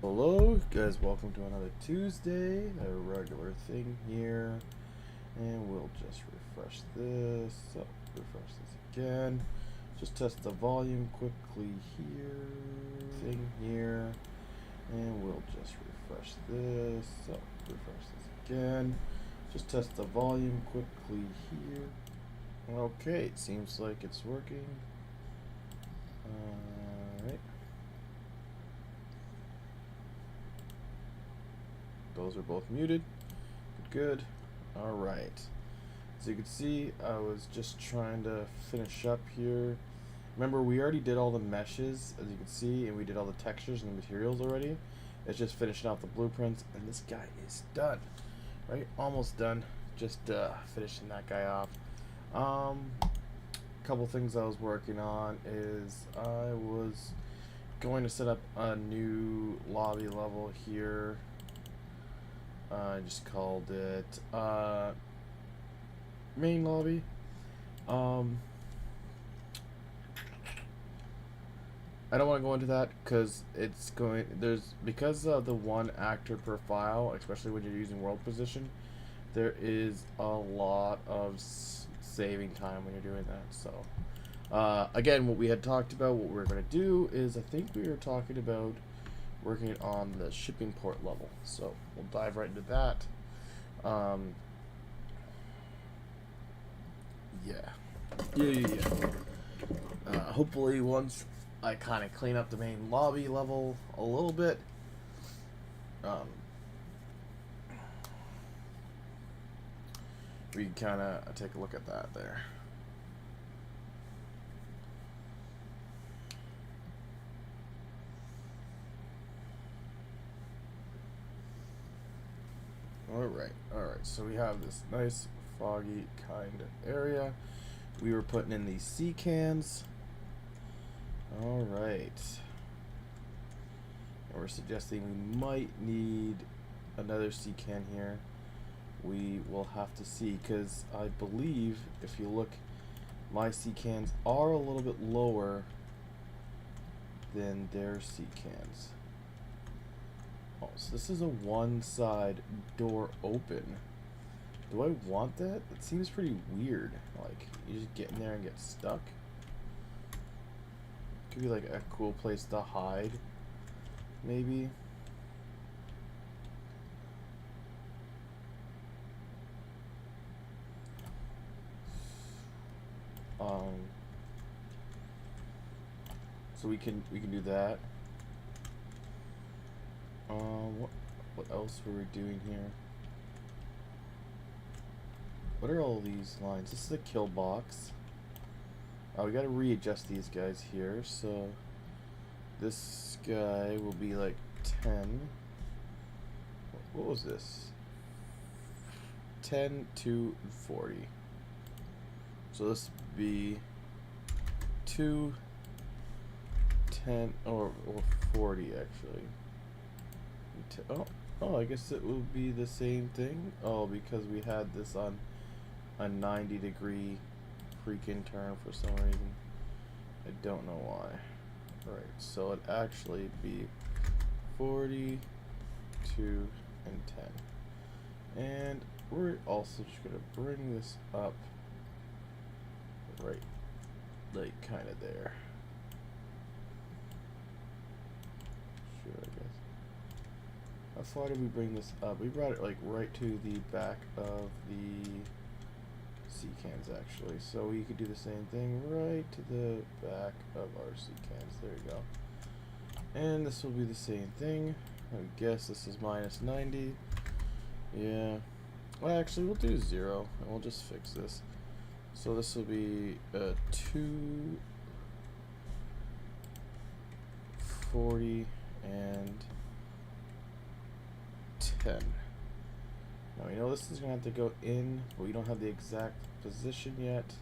Hello guys, welcome to another Tuesday, a regular thing here, and we'll just refresh this, refresh this again, just test the volume quickly here, thing here, and we'll just refresh this, refresh this again, just test the volume quickly here. Okay, it seems like it's working. Alright. Those are both muted. Good. Alright. So you can see I was just trying to finish up here. Remember, we already did all the meshes, as you can see, and we did all the textures and the materials already. It's just finishing out the blueprints, and this guy is done. Right? Almost done. Just finishing that guy off. Couple things I was working on is I was going to set up a new lobby level here. I just called it main lobby. I don't want to go into that because it's going because of the one actor per file, especially when you're using world position, there is a lot of saving time when you're doing that. So again, what we had talked about, what we're going to do is, I think we were talking about working on the shipping port level, so we'll dive right into that. Hopefully once I kind of clean up the main lobby level a little bit, we can kind of take a look at that there. Alright, so we have this nice foggy kind of area. We were putting in these sea cans. Alright. And we're suggesting we might need another sea can here. We will have to see, because I believe if you look, my sea cans are a little bit lower than their sea cans. Oh, so this is a one side door open. Do I want that? It seems pretty weird. Like, you just get in there and get stuck. Could be like a cool place to hide, maybe. So we can do that. What else were we doing here? What are all these lines? This is a kill box. We gotta readjust these guys here. So this guy will be like 10. What was this? 10 to 40. So this would be 2, 10, or 40 actually. Oh, I guess it will be the same thing. Oh, because we had this on a 90-degree freaking turn for some reason. I don't know why. Right, so it'd actually be 40, 2, and 10. And we're also just gonna bring this up right, like kind of there. Sure, I guess. How far did we bring this up? We brought it like right to the back of the sea cans actually. So we could do the same thing right to the back of our sea cans. There you go. And this will be the same thing. I guess this is minus 90. Yeah. Well, actually, we'll do 0 and we'll just fix this. So this will be 2, 40, and 10. Now we know this is gonna have to go in, but we don't have the exact position yet.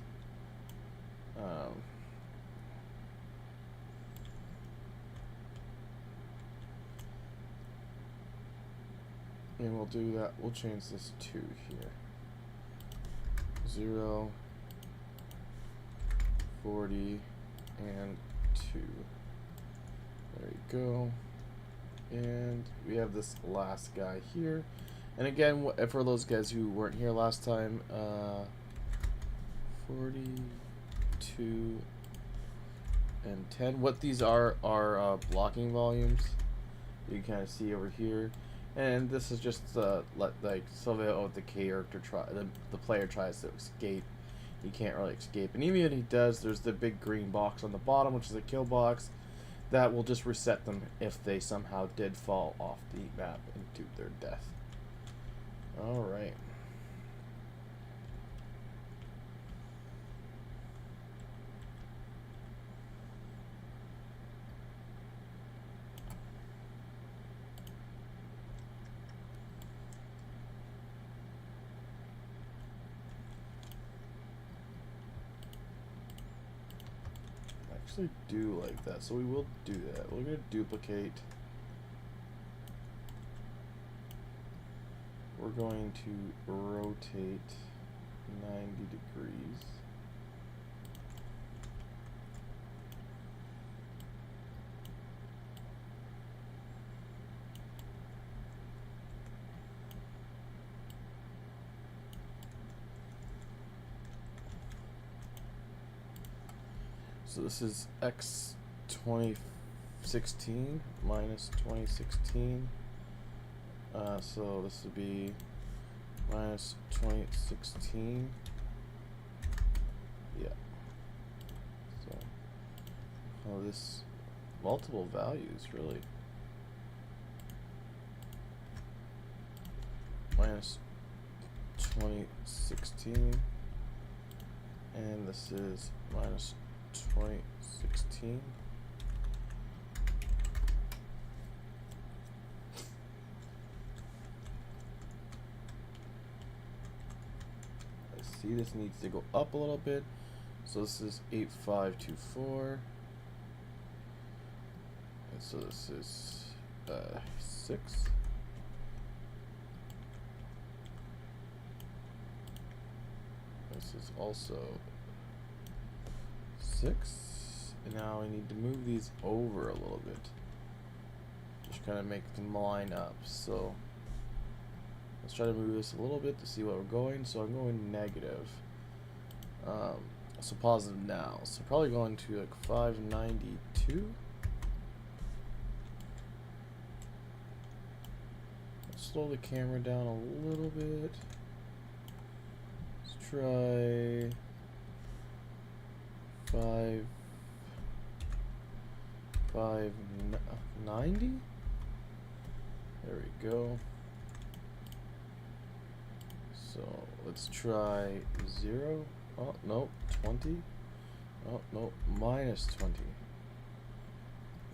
And we'll do that. We'll change this to here. 0, 40, and 2. There you go. And we have this last guy here. And again, for those guys who weren't here last time, 42 and 10. What these are blocking volumes. You can kind of see over here. And this is just like so that the character the player tries to escape. He can't really escape, and even if he does, there's the big green box on the bottom, which is a kill box, that will just reset them if they somehow did fall off the map into their death. All right. Actually do like that, so we will do that. We're going to duplicate. We're going to rotate 90 degrees. So this is X 2016 minus 2016. So this would be minus 2016. Yeah. So, oh, this multiple values really. Minus 2016, and this is minus 2016. I see this needs to go up a little bit, so this is 8524, and so this is 6. This is also 6. And now I need to move these over a little bit. Just kind of make them line up. So let's try to move this a little bit to see where we're going. So I'm going negative. So positive now. So probably going to like 592. Let's slow the camera down a little bit. Let's try 590. There we go. So let's try 0. Oh no, 20. Oh no, minus 20.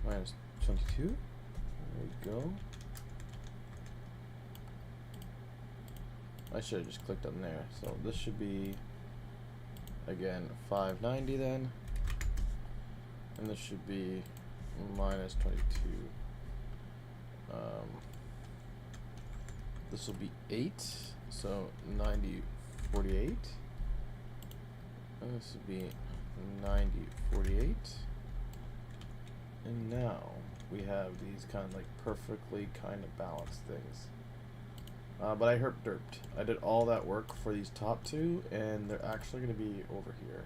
Minus 22. There we go. I should have just clicked on there. So this should be again 590 then, and this should be minus 22. This will be 8, so 90 48, and this will be 90 48, and now we have these kind of like perfectly kind of balanced things. But I derped. I did all that work for these top two, and they're actually going to be over here.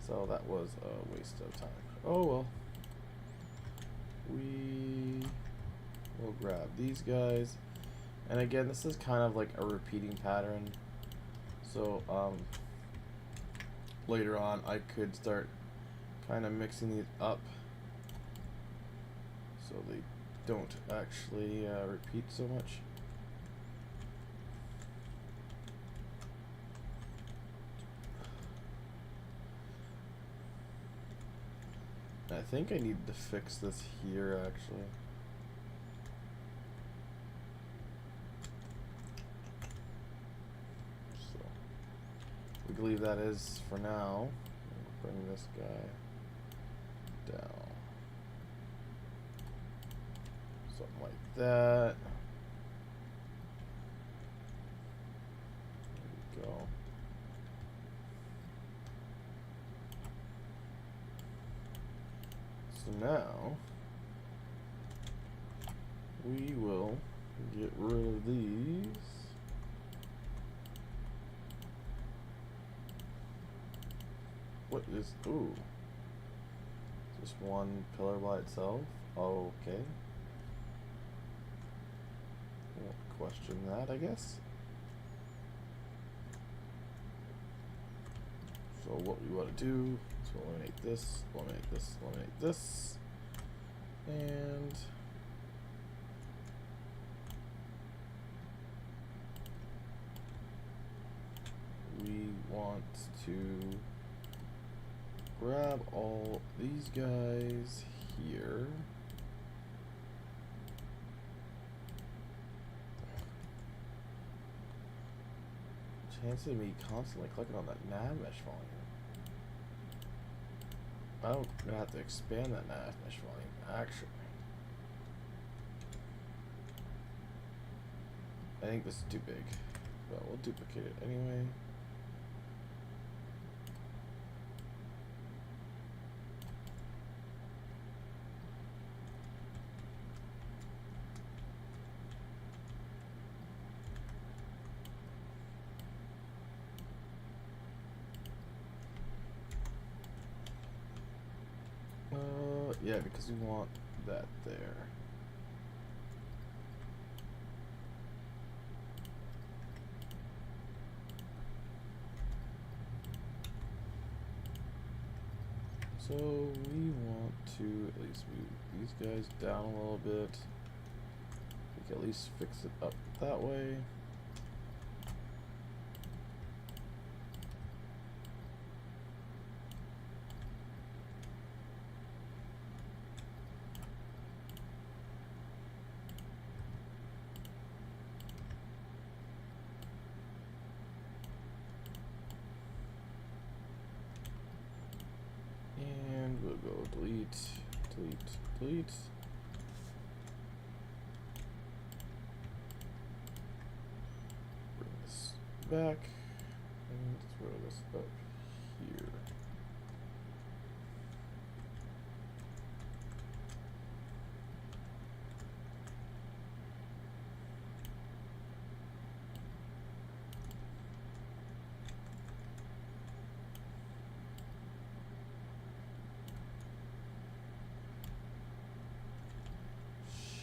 So that was a waste of time. Oh well. We will grab these guys. And again, this is kind of like a repeating pattern. So later on, I could start kind of mixing these up so they don't actually repeat so much. I think I need to fix this here actually. So we can leave that as for now. Bring this guy down. Something like that. There we go. So now we will get rid of these. What is, ooh, just one pillar by itself? Okay. Won't question that, I guess. So what we want to do is eliminate this, eliminate this, eliminate this, and we want to grab all these guys here. Chance of me constantly clicking on that nav mesh volume. I'm gonna have to expand that nav mesh volume, actually. I think this is too big, but we'll duplicate it anyway. Yeah, because we want that there. So we want to at least move these guys down a little bit. We can at least fix it up that way. We'll go delete, delete, delete. Bring this back and throw this up here.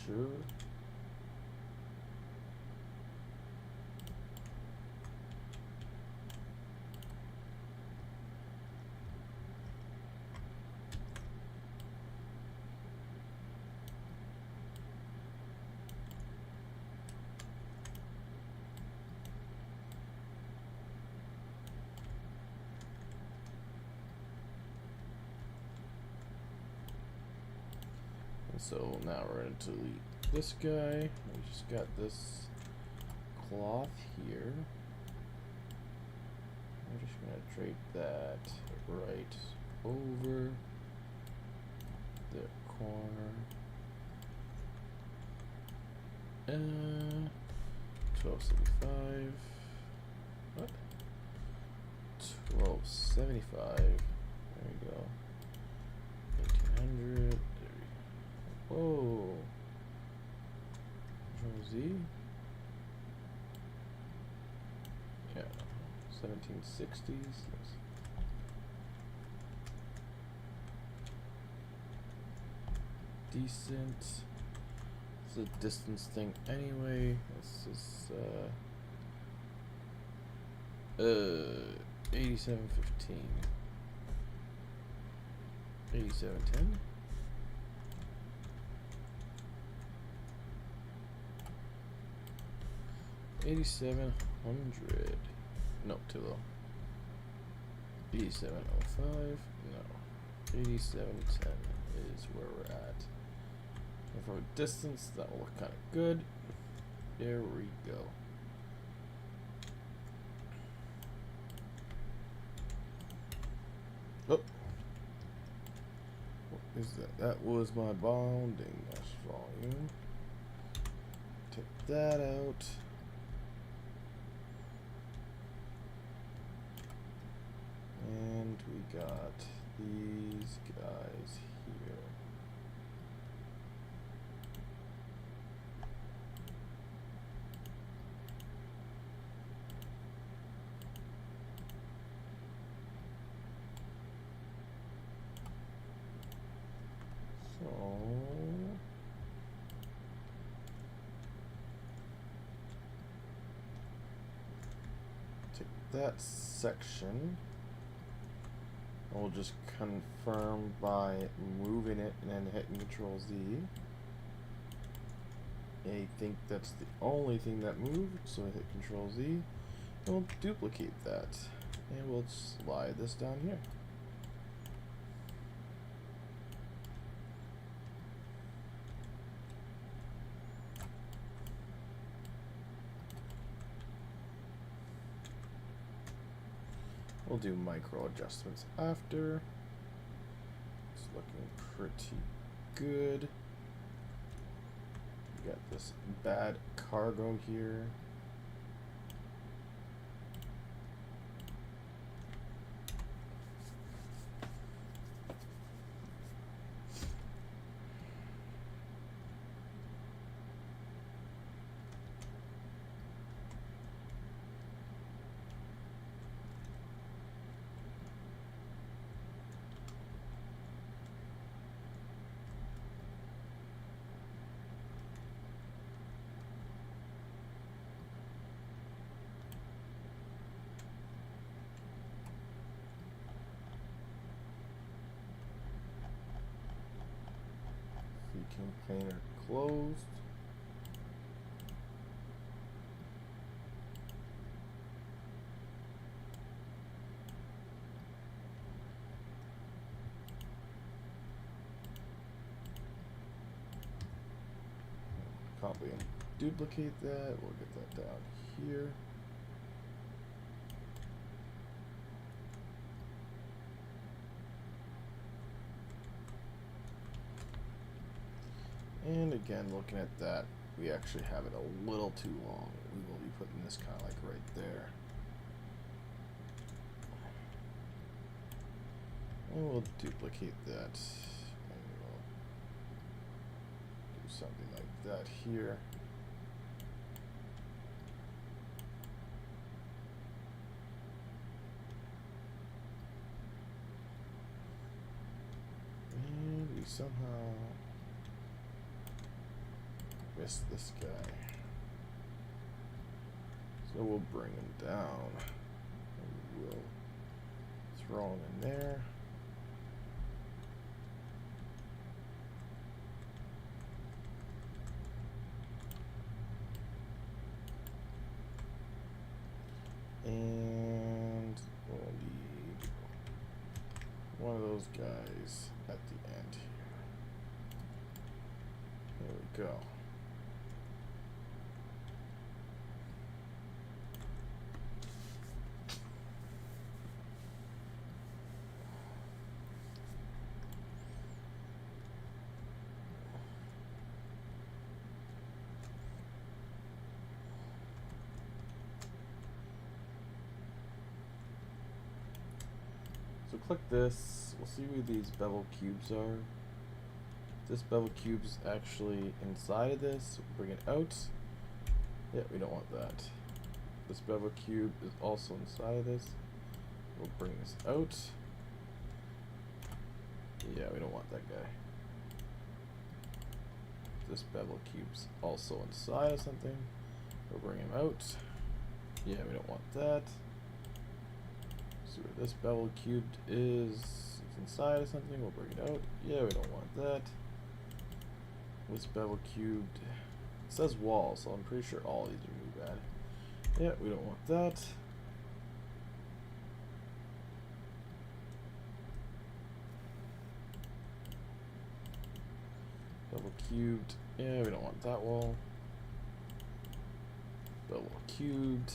Sure. So now we're going to delete this guy. We just got this cloth here. I'm just going to drape that right over the corner. 1275. What? 1275. There we go. 1800. Whoa. Control Z. Yeah. 1760s. Decent. It's a distance thing anyway. This is 8715. 8710. 8700. No, too low. 8705. No. 8710 is where we're at. And from a distance, that will look kind of good. There we go. Oh. What is that? That was my bounding mesh volume. Take that out. And we got these guys here. that section. We'll just confirm by moving it and then hitting Control Z. I think that's the only thing that moved, so I hit Control Z, and we'll duplicate that, and we'll slide this down here. We'll do micro adjustments after. It's looking pretty good. We got this bad cargo here. Container closed. Copy and duplicate that. We'll get that down here. And again, looking at that, we actually have it a little too long. We will be putting this kind of like right there. And we'll duplicate that. And we'll do something like that here. And we somehow missed this guy. So we'll bring him down. And we'll throw him in there. And we'll need one of those guys at the end here. There we go. So click this, we'll see where these bevel cubes are. This bevel cube is actually inside of this, bring it out. Yeah, we don't want that. This bevel cube is also inside of this. We'll bring this out. Yeah, we don't want that guy. This bevel cube's also inside of something. We'll bring him out. Yeah, we don't want that. See where this bevel cubed is. It's inside of something. We'll bring it out. Yeah, we don't want that. This bevel cubed. It says wall, so I'm pretty sure all these are really bad. Yeah, we don't want that. Bevel cubed. Yeah, we don't want that wall. Bevel cubed.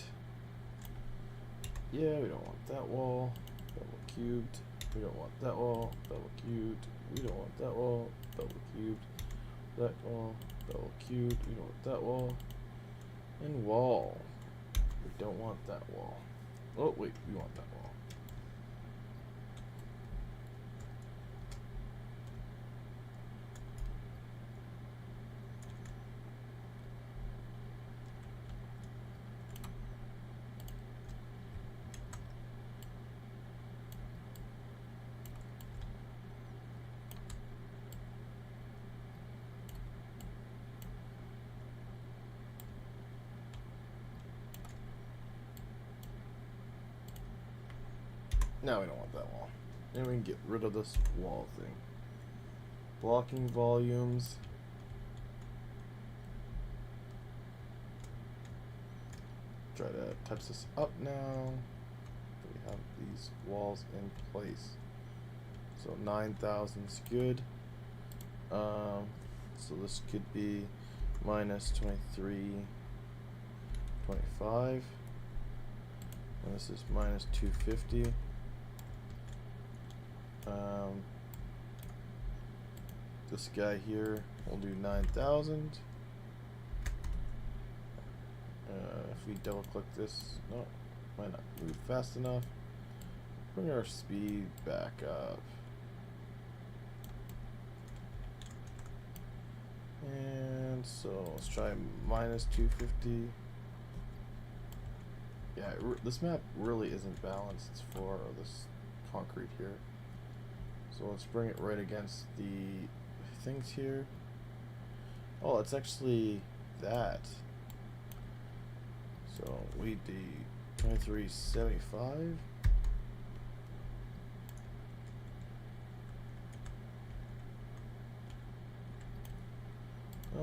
Yeah, we don't want that wall. Bevel cubed. We don't want that wall. Bevel cubed. We don't want that wall. Bevel cubed. That wall. Bevel cubed. We don't want that wall. And wall. We don't want that wall. Oh, wait, we want that wall. Now we don't want that wall. And we can get rid of this wall thing. Blocking volumes. Try to touch this up now. We have these walls in place. So 9,000 is good. So this could be minus 23.25. And this is minus 250. This guy here will do 9,000. If we double click this, no, might not move fast enough. Bring our speed back up. And so let's try minus 250. Yeah, this map really isn't balanced for this concrete here. So let's bring it right against the things here. Oh, it's actually that. So we do 2375.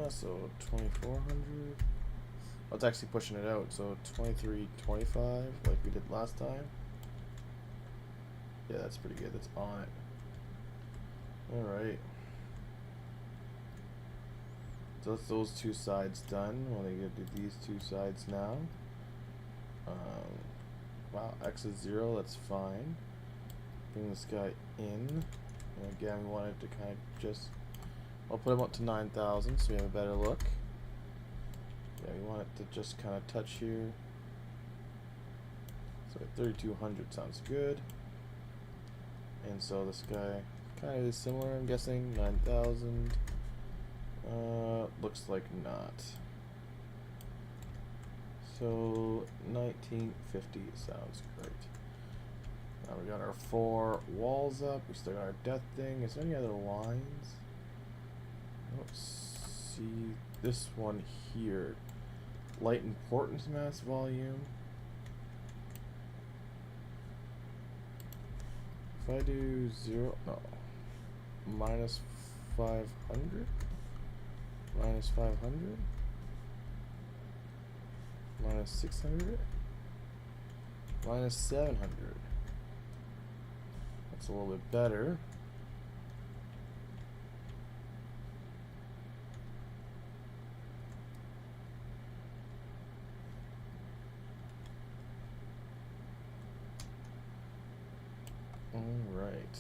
So 2400. Oh, it's actually pushing it out. So 2325, like we did last time. Yeah, that's pretty good. That's on it. All right. So that's those two sides done. Well, they get to do these two sides now. Wow, X is 0. That's fine. Bring this guy in. And again, we want it to kind of just. I'll put him up to 9,000 so we have a better look. Yeah, we want it to just kind of touch here. So 3,200 sounds good. And so this guy kind of is similar, I'm guessing. 9,000. Looks like not. So 1950 sounds great. Now we got our 4 walls up. We still got our death thing. Is there any other lines? I don't see this one here. Light importance mass volume. If I do 0, no, minus 500, minus 500, minus 600, minus 700. That's a little bit better. All right.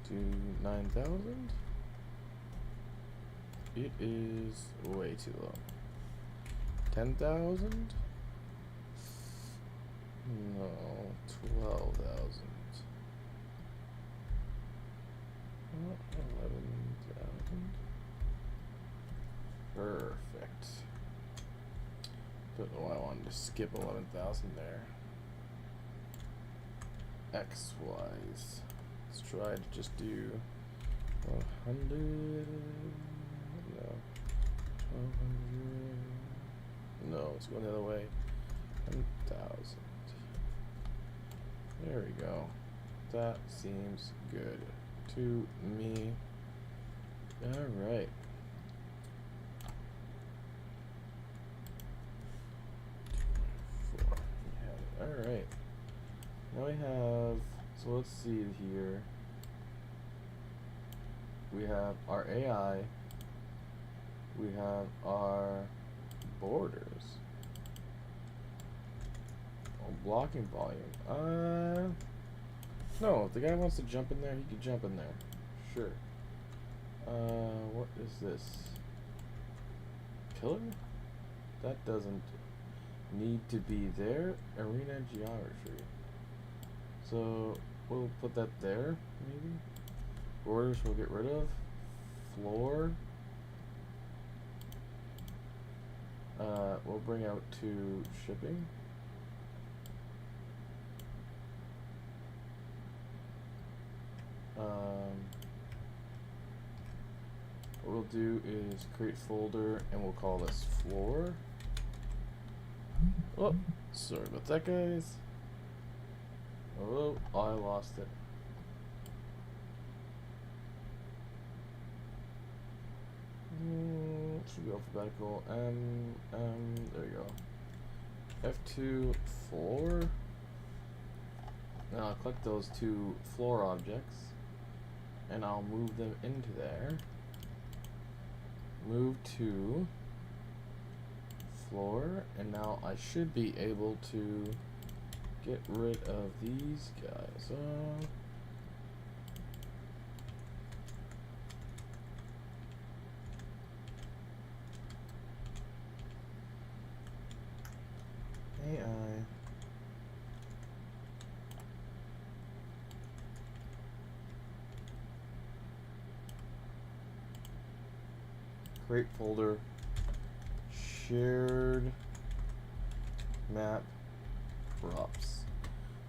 To 9,000. It is way too low. 10,000. No, 12,000. 11,000. Perfect. Don't know why I wanted to skip 11,000 there. X, Y's. Let's try to just do 100. No. 1,200. No, it's going the other way. 10,000. There we go. That seems good to me. Alright. Alright. Now we have, so let's see here. We have our AI. We have our borders. Oh, blocking volume. No, if the guy wants to jump in there, he can jump in there. Sure. What is this? Pillar? That doesn't need to be there. Arena geometry. So we'll put that there, maybe. Borders we'll get rid of. Floor. We'll bring out to shipping. What we'll do is create folder and we'll call this floor. Oh, sorry about that, guys. Oh, I lost it. Should be alphabetical. There you go. F2, floor. Now I'll click those two floor objects, and I'll move them into there. Move to floor, and now I should be able to get rid of these guys. AI. Create folder. Shared map props.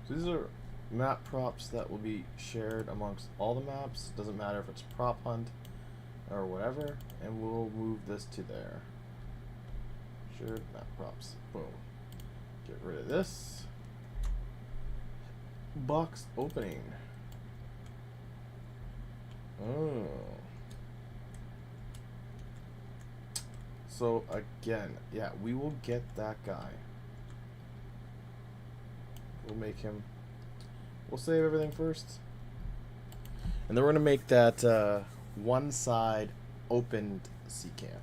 So these are map props that will be shared amongst all the maps. Doesn't matter if it's prop hunt or whatever, and we'll move this to there. Shared map props. Boom. Get rid of this. Box opening. Oh. So again, yeah, we will get that guy. We'll make him. We'll save everything first. And then we're going to make that one side opened CCAM.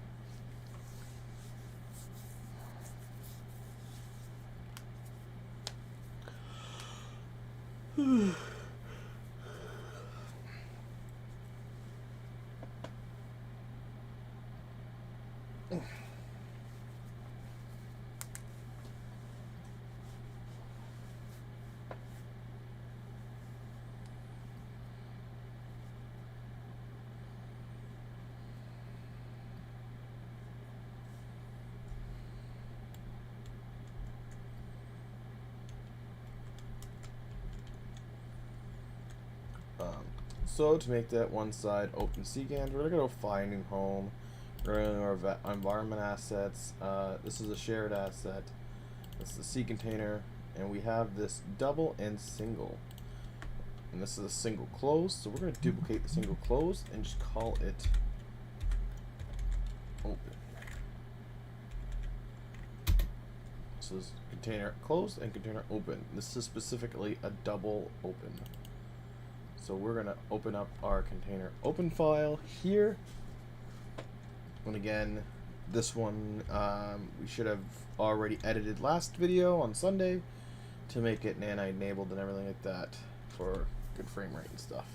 So to make that one side open CCAM, we're going to go finding home. We're going to go our environment assets. This is a shared asset. This is the C container, and we have this double and single. And this is a single close, so we're going to duplicate the single close and just call it open. So this container closed and container open. This is specifically a double open. So we're going to open up our container open file here. And again, this one we should have already edited last video on Sunday to make it nanite enabled and everything like that for good frame rate and stuff.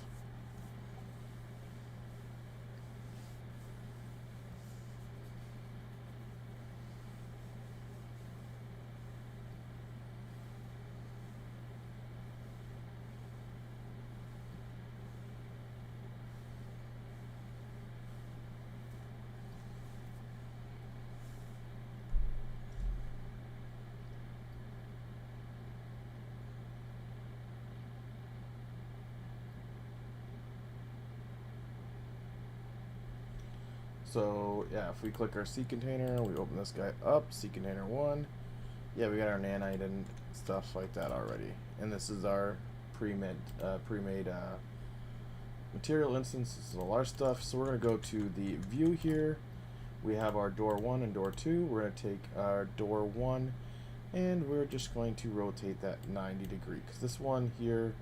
So yeah, if we click our C container, we open this guy up, C container 1. Yeah, we got our nanite and stuff like that already. And this is our pre-made material instance. This is all our stuff. So we're going to go to the view here. We have our door 1 and door 2. We're going to take our door 1 and we're just going to rotate that 90 degree because this one here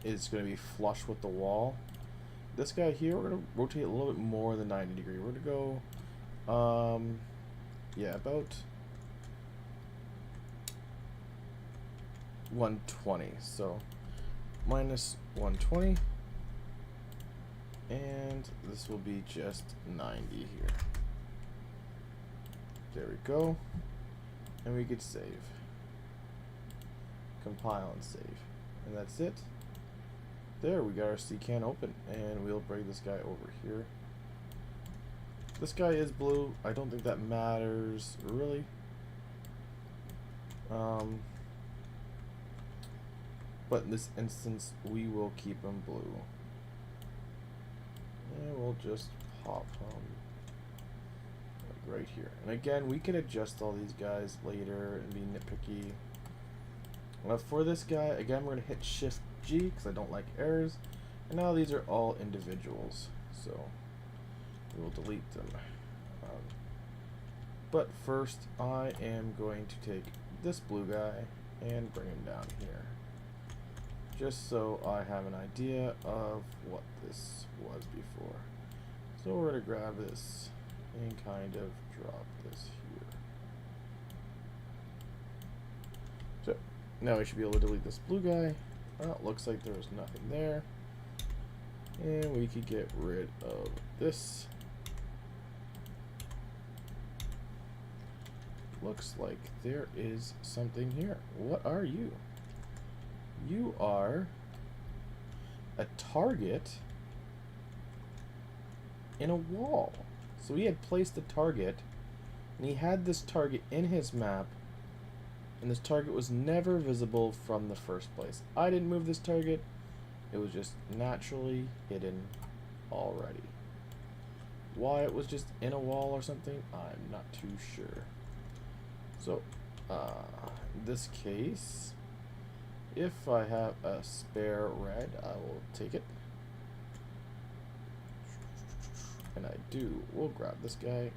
is going to be flush with the wall. This guy here, we're going to rotate a little bit more than 90 degree. We're going to go, yeah, about 120. So minus 120. And this will be just 90 here. There we go. And we could save. Compile and save. And that's it. There, we got our CCAN open, and we'll bring this guy over here. This guy is blue. I don't think that matters, really. But in this instance, we will keep him blue. And we'll just pop him like right here. And again, we can adjust all these guys later and be nitpicky. For this guy, again, we're going to hit Shift G because I don't like errors. And now these are all individuals, so we will delete them. But first, I am going to take this blue guy and bring him down here, just so I have an idea of what this was before. So we're going to grab this and kind of drop this here. So now we should be able to delete this blue guy. Well, it looks like there was nothing there. And we could get rid of this. Looks like there is something here. What are you? You are a target in a wall. So he had placed a target, and he had this target in his map, and this target was never visible from the first place. I didn't move this target. It was just naturally hidden already. Why it was just in a wall or something, I'm not too sure. So, in this case, if I have a spare red, I will take it. And I do. We'll grab this guy.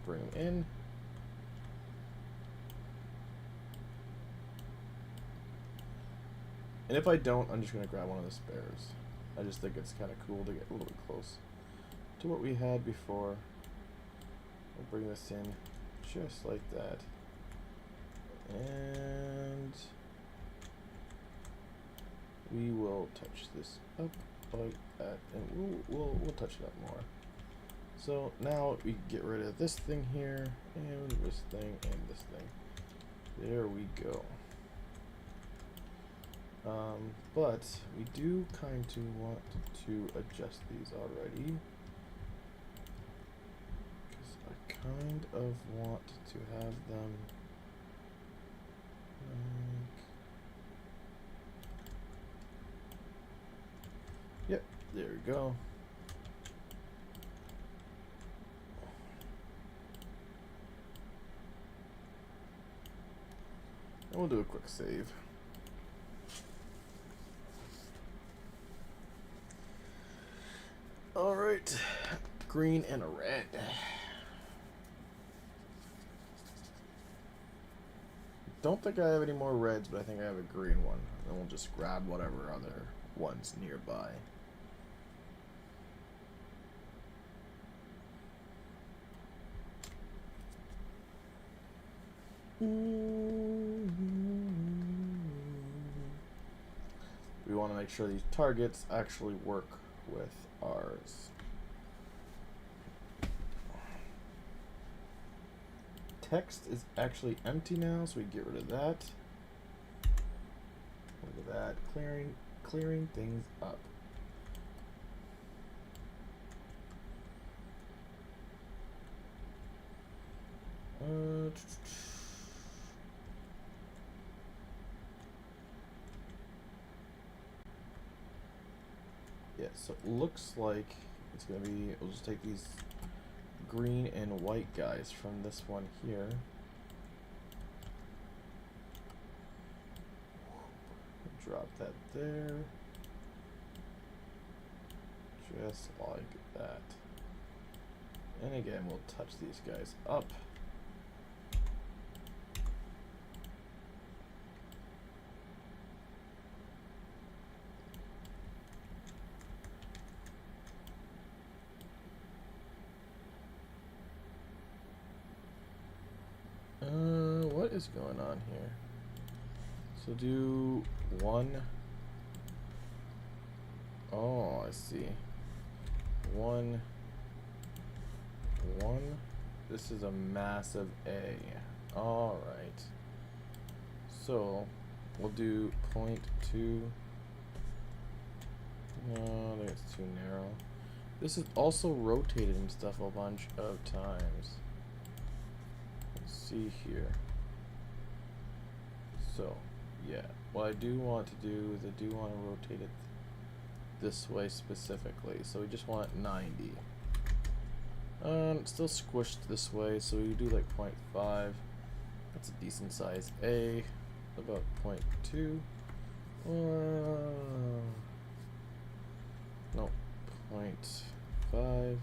Bring him in. And if I don't, I'm just going to grab one of the spares. I just think it's kind of cool to get a little bit close to what we had before. We'll bring this in just like that. And we will touch this up like that, and we'll touch it up more. So now we can get rid of this thing here, and this thing, and this thing. There we go. But we do kind of want to adjust these already, because I kind of want to have them yep, there we go. And we'll do a quick save. Alright, green and a red. Don't think I have any more reds, but I think I have a green one. And we'll just grab whatever other ones nearby. We want to make sure these targets actually work with ours. Text is actually empty now, so we get rid of that. Look at that, clearing things up. Yeah, so it looks like it's gonna be, we'll just take these green and white guys from this one here. Drop that there. Just like that. And again, we'll touch these guys up. What is going on here? So do one. Oh, I see. One. This is a massive A. All right. So we'll do 0.2. No, I think it's too narrow. This is also rotated and stuff a bunch of times. Let's see here. So, yeah, what I do want to do is I do want to rotate it this way specifically. So we just want 90. It's still squished this way, so we do like 0.5. That's a decent size A. About 0.2. No, 0.5,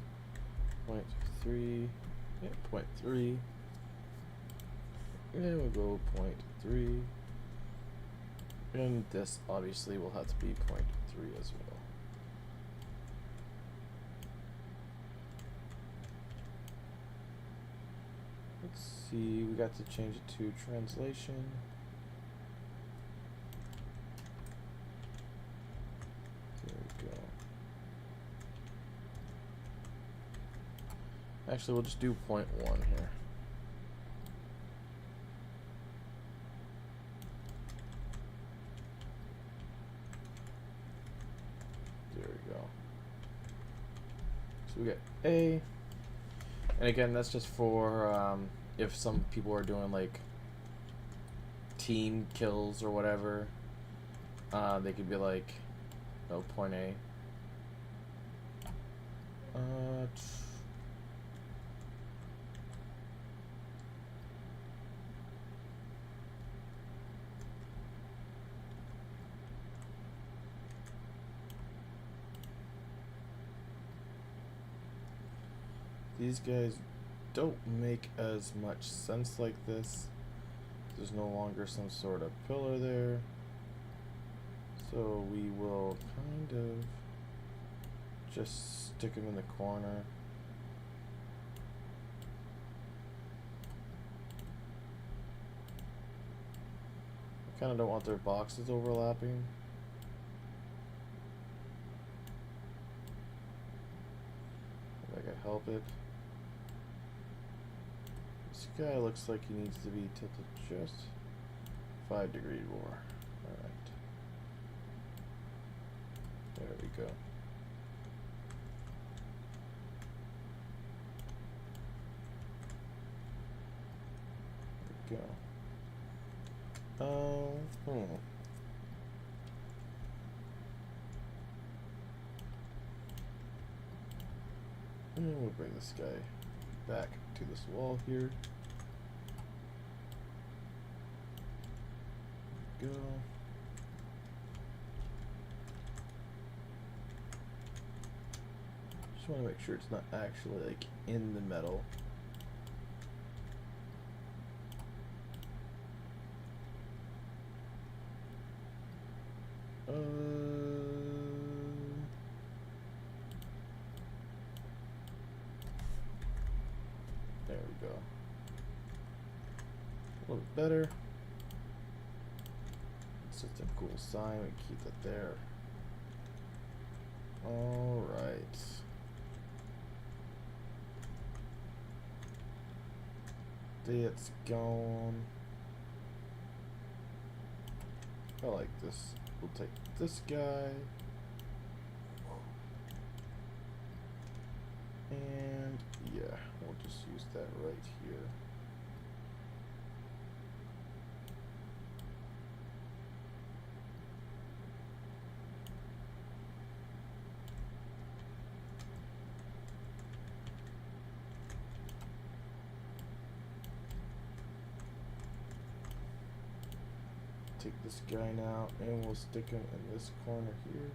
0.3, yeah, 0.3. And we'll go 0.3. And this obviously will have to be 0.3 as well. Let's see, we got to change it to translation. There we go. Actually, we'll just do 0.1 here. There we go. So we got A. And again, that's just for if some people are doing like team kills or whatever, they could be like, oh, point A. These guys don't make as much sense like this. There's no longer some sort of pillar there. So we will kind of just stick them in the corner. I kind of don't want their boxes overlapping. If I could help it. This guy looks like he needs to be tilted just 5 degrees more. Alright. There we go. There we go. And we'll bring this guy back to this wall here. Go. Just want to make sure it's not actually like in the metal. There we go. A little bit better. It's just a cool sign. We keep it there. All right. It's gone. I like this. We'll take this guy. And yeah, we'll just use that right here. Take this guy now and we'll stick him in this corner here.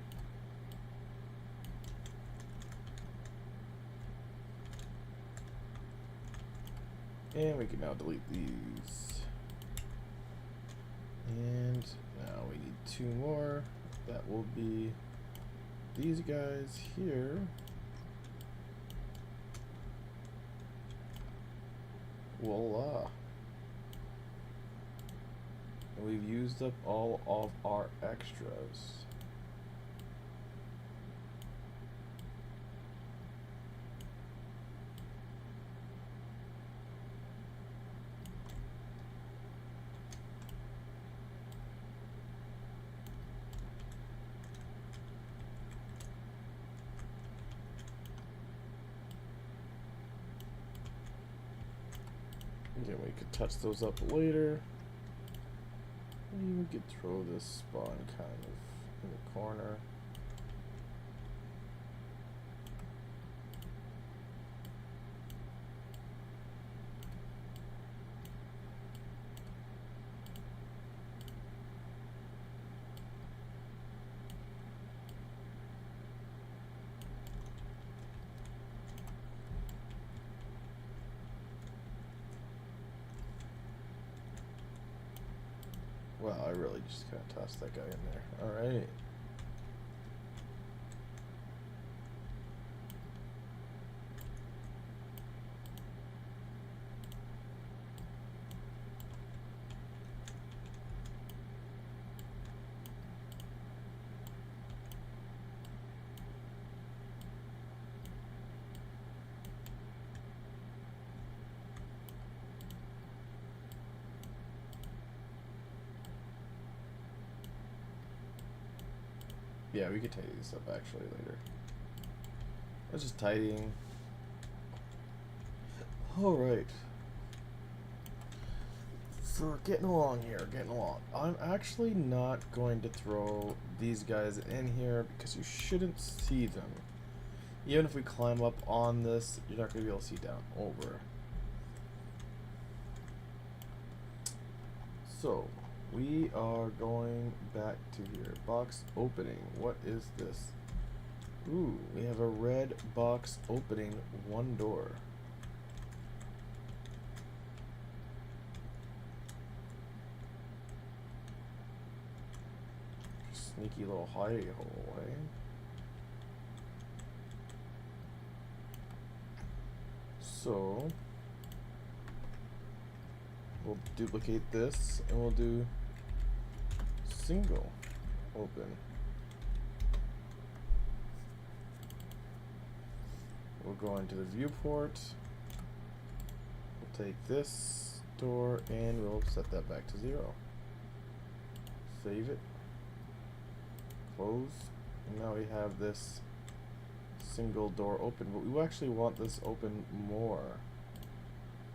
And we can now delete these. And now we need 2 more. That will be these guys here. Voila. And we've used up all of our extras. Again, we could touch those up later. We could throw this spawn kind of in the corner. Wow, I really just kind of tossed that guy in there. Alright. Yeah, we could tidy this up actually later. Let's just tidying. Alright. So getting along here, getting along. I'm actually not going to throw these guys in here because you shouldn't see them. Even if we climb up on this, you're not going to be able to see down over. So, we are going back to here. Box opening. What is this? Ooh, we have a red box opening, one door. Sneaky little hidey hole, eh? So, we'll duplicate this and we'll do single open. We'll go into the viewport. We'll take this door and we'll set that back to 0. Save it. Close. And now we have this single door open, but we actually want this open more.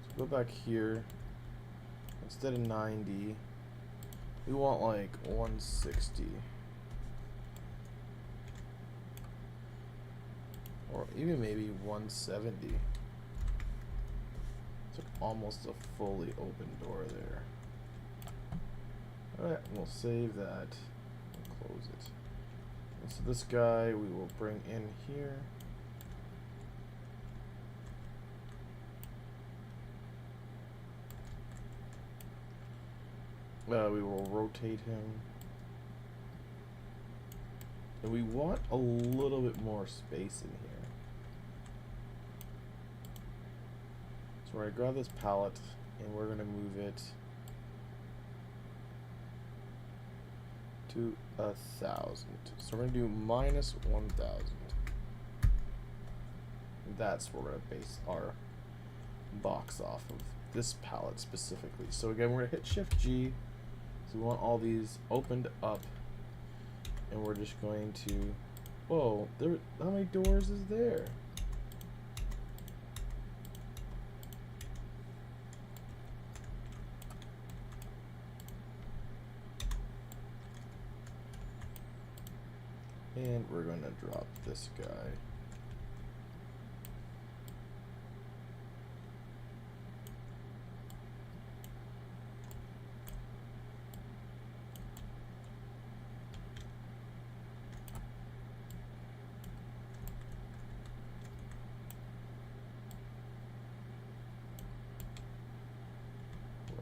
So go back here. Instead of 90, we want like 160. Or even maybe 170. It's like almost a fully open door there. Alright, we'll save that and close it. And so this guy we will bring in here. We will rotate him. And we want a little bit more space in here. So we're going to grab this pallet and we're going to move it to 1,000. So we're going to do minus 1,000. That's where we're going to base our box off of, this pallet specifically. So again, we're going to hit Shift G. So we want all these opened up. And we're just going to, whoa, there, how many doors is there? And we're going to drop this guy.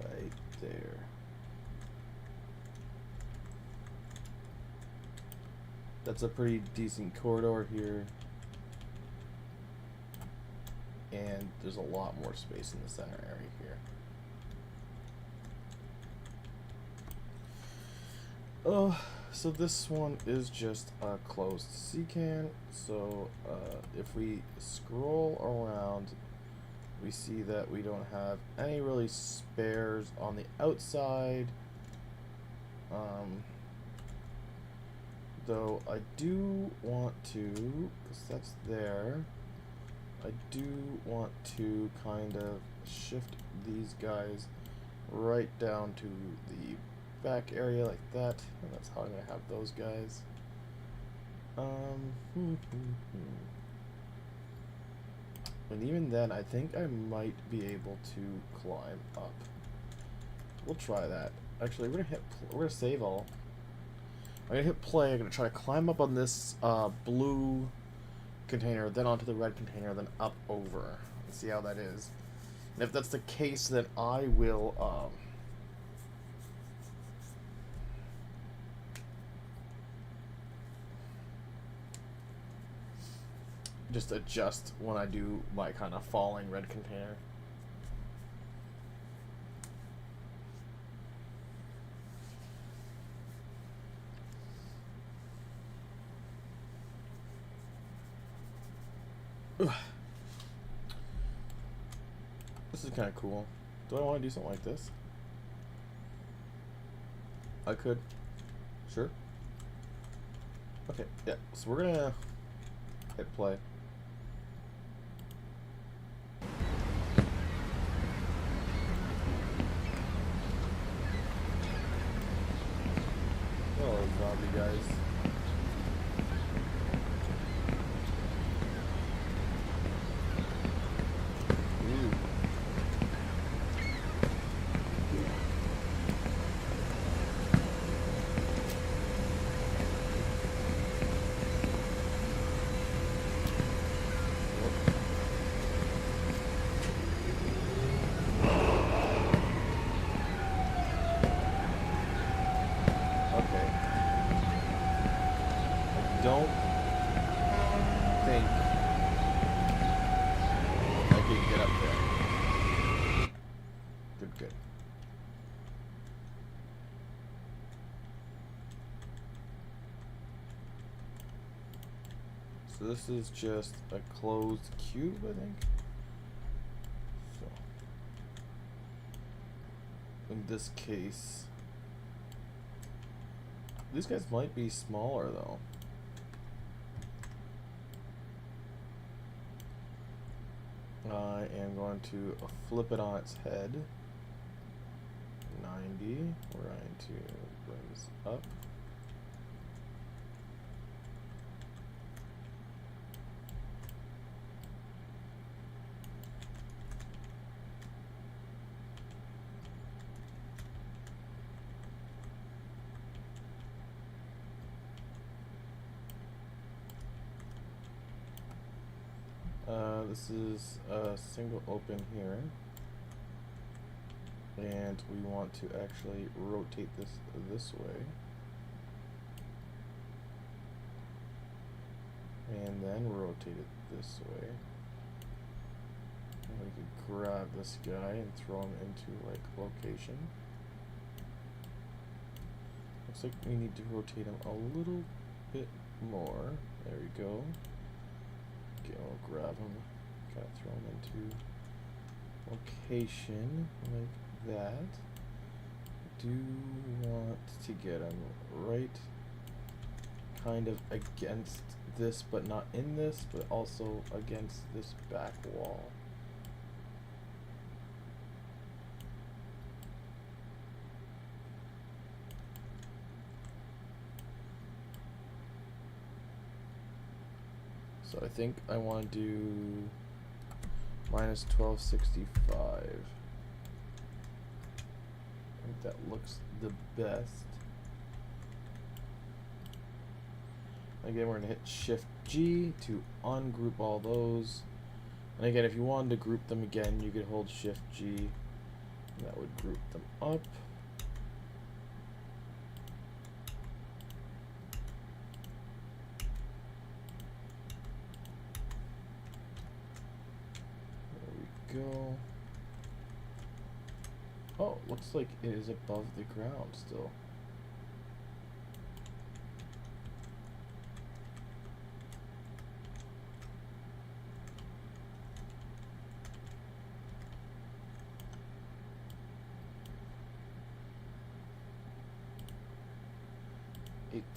Right there. That's a pretty decent corridor here. And there's a lot more space in the center area here. So this one is just a closed C-can. So if we scroll around, we see that we don't have any really spares on the outside. Though I do want to, because that's there, I do want to kind of shift these guys right down to the back area like that, and that's how I'm going to have those guys. And even then, I think I might be able to climb up. We'll try that. Actually, we're gonna save all. I'm gonna hit play. I'm gonna try to climb up on this blue container, then onto the red container, then up over. Let's see how that is. And if that's the case, then I will just adjust when I do my kind of falling red container. This is kind of cool. Do I want to do something like this? I could. Sure. Okay, yeah. So we're gonna hit play. Oh, zombie guys. Ooh. Okay. I don't think I can get up there. Good, good. So this is just a closed cube, I think. So in this case, these guys might be smaller though. I am going to flip it on its head. 90. We're going to bring this up. This is a single open here, and we want to actually rotate this way, and then rotate it this way. And we could grab this guy and throw him into like location. Looks like we need to rotate him a little bit more. There we go. Okay, we'll grab him, kind of throw him into location like that. Do want to get him right kind of against this, but not in this, but also against this back wall. So I think I want to do minus 1265. I think that looks the best. Again, we're going to hit Shift G to ungroup all those. And again, if you wanted to group them again, you could hold Shift G. And that would group them up. Go. Oh, looks like it is above the ground still.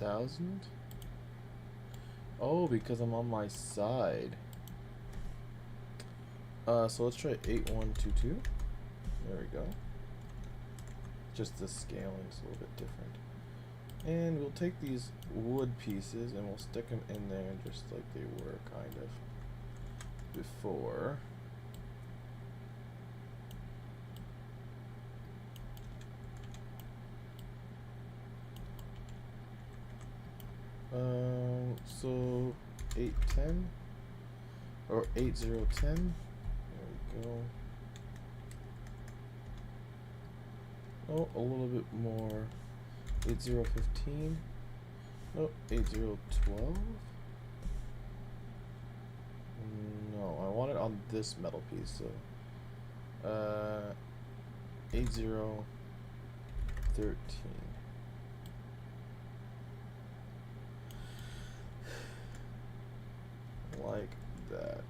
$8,000? Oh, because I'm on my side. So let's try 8122. There we go. Just the scaling's a little bit different. And we'll take these wood pieces and we'll stick them in there just like they were kind of before. So 810 or 8010. Go. Oh, a little bit more. 8015. Oh, 8012. this metal piece. So 8013. Like that.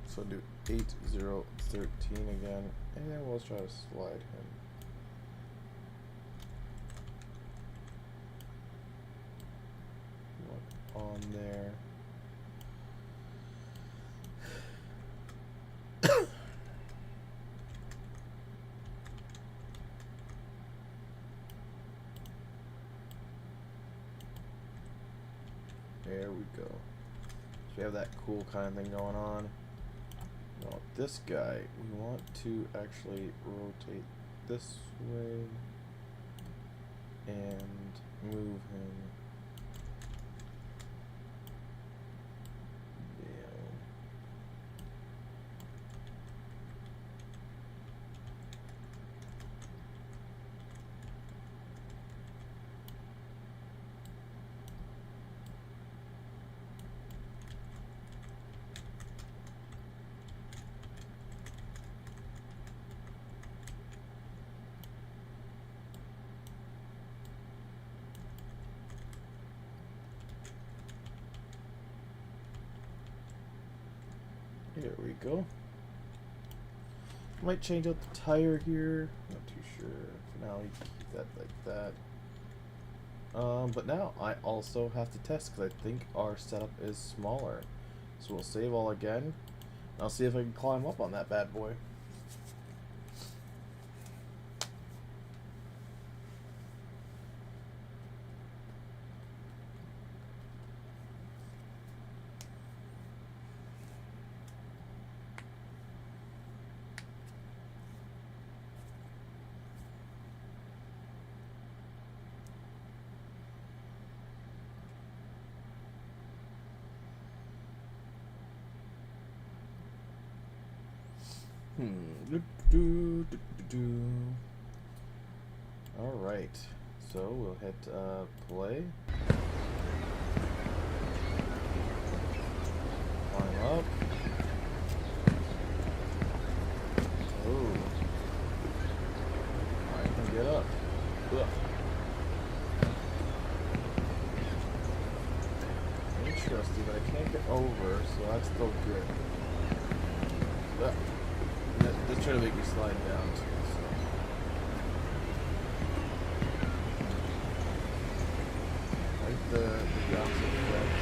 So do 8013 again, and we'll try to slide him. One on there. There we go. So we have that cool kind of thing going on. Now this guy, we want to actually rotate this way and move him down. There we go. Might change out the tire here. Not too sure. For now, you can keep that like that. But now I also have to test because I think our setup is smaller. So we'll save all again. I'll see if I can climb up on that bad boy. Alright, so we'll hit play. Climb up. Oh. I can get up. Ugh. Interesting, but I can't get over, so that's still good. Ugh. Just trying to make me slide down too. So. Like the opposite effect.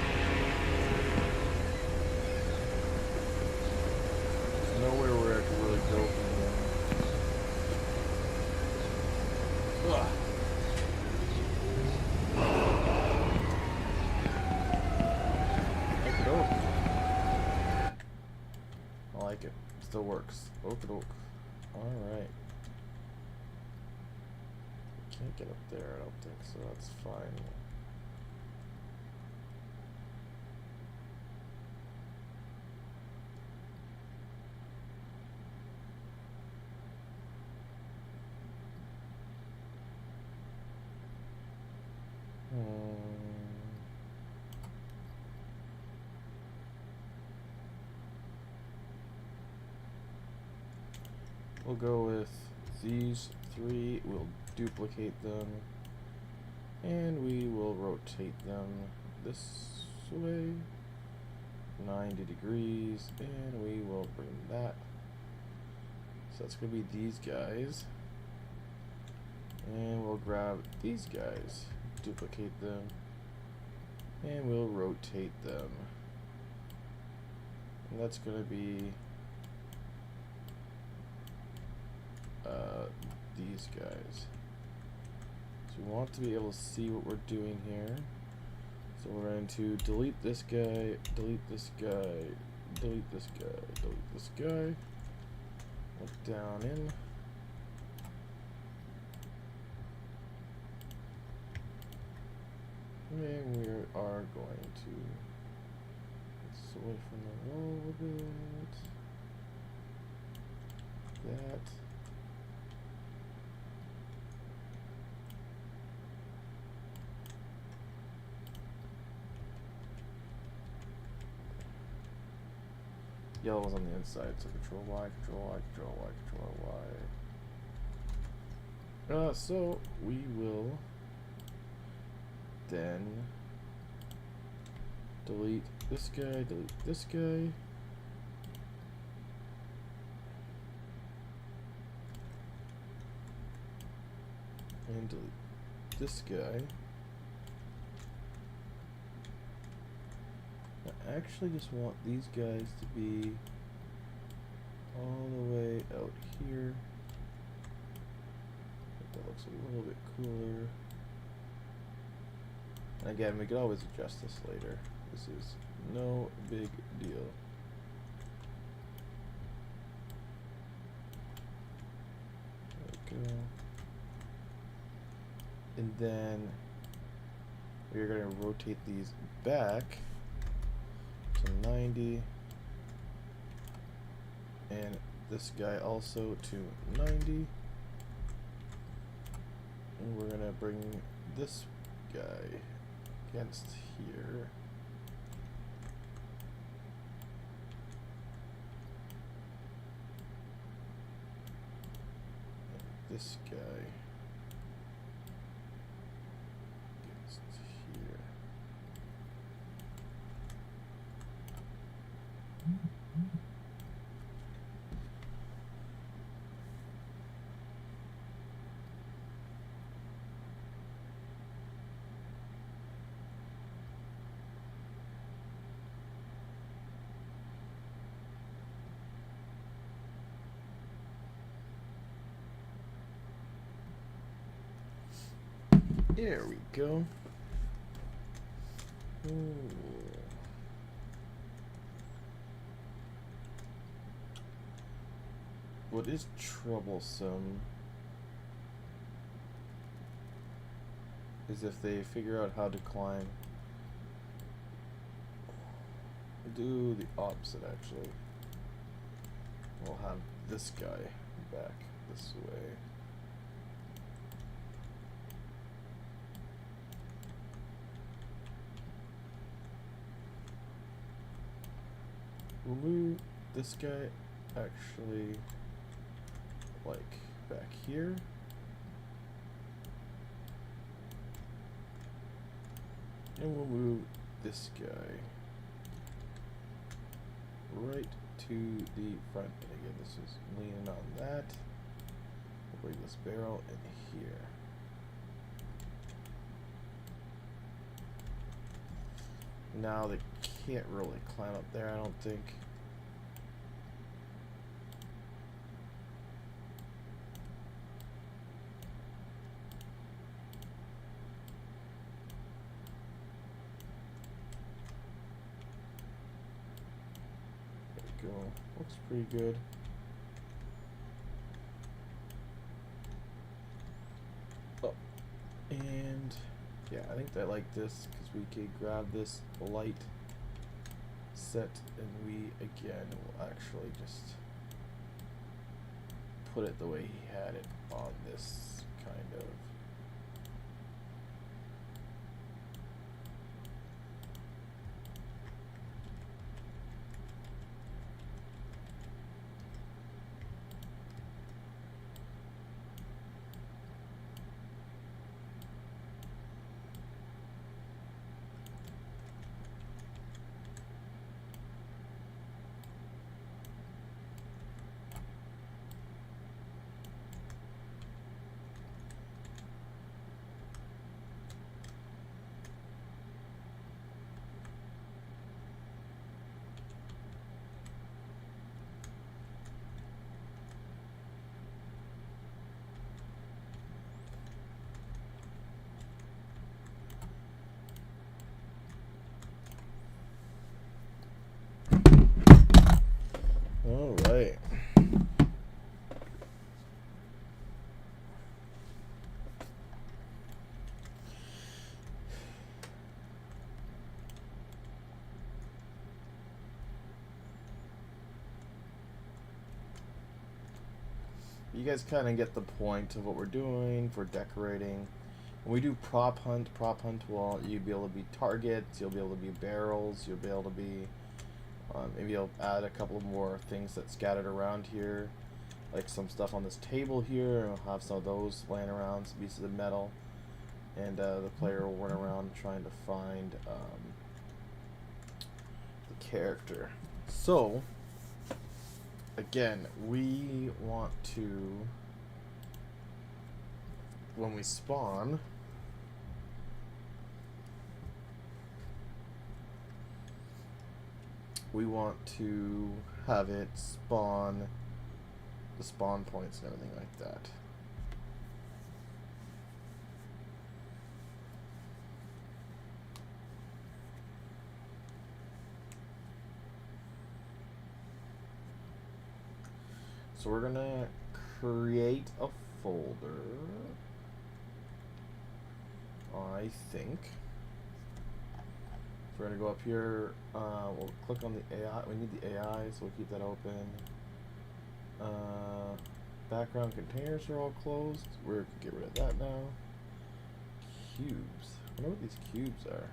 There's nowhere where I can really go from there. Ugh. I like it. Still works. Oak. Alright. Can't get up there, I don't think, so that's fine. We'll go with these three, we'll duplicate them, and we will rotate them this way 90 degrees, and we will bring that. So that's going to be these guys, and we'll grab these guys, duplicate them, and we'll rotate them. And that's going to be these guys. So we want to be able to see what we're doing here. So we're going to delete this guy, delete this guy, delete this guy, delete this guy. Look down in. And we are going to get this away from the wall a bit. That. Yellow was on the inside, so control Y, control Y, control Y, control Y. So we will then delete this guy, delete this guy. And delete this guy. I actually just want these guys to be all the way out here. That looks a little bit cooler. And again, we could always adjust this later. This is no big deal. There we go. And then we're going to rotate these back to 90. And this guy also to 90. And we're going to bring this guy against here. And this guy against here. There we go. Ooh. What is troublesome is if they figure out how to climb. Do the opposite actually. We'll have this guy back this way. We'll move this guy actually like back here. And we'll move this guy right to the front. And again, this is leaning on that. We'll bring this barrel in here. Now they can't really climb up there, I don't think. There we go. Looks pretty good. Oh, and yeah, I think I like this because we can grab this light set and we again will actually just put it the way he had it on this kind of. All right. You guys kind of get the point of what we're doing for decorating. When we do prop hunt will you'll be able to be targets, you'll be able to be barrels, you'll be able to be Maybe I'll add a couple more things that scattered around here, like some stuff on this table here, and I'll have some of those laying around, some pieces of metal, and the player will run around trying to find the character. So, again, we want to, when we spawn, we want to have it spawn the spawn points and everything like that. So we're gonna create a folder, I think. So we're gonna go up here, we'll click on the AI, we need the AI, so we'll keep that open. Background containers are all closed, we're gonna get rid of that now. Cubes, I wonder what these cubes are.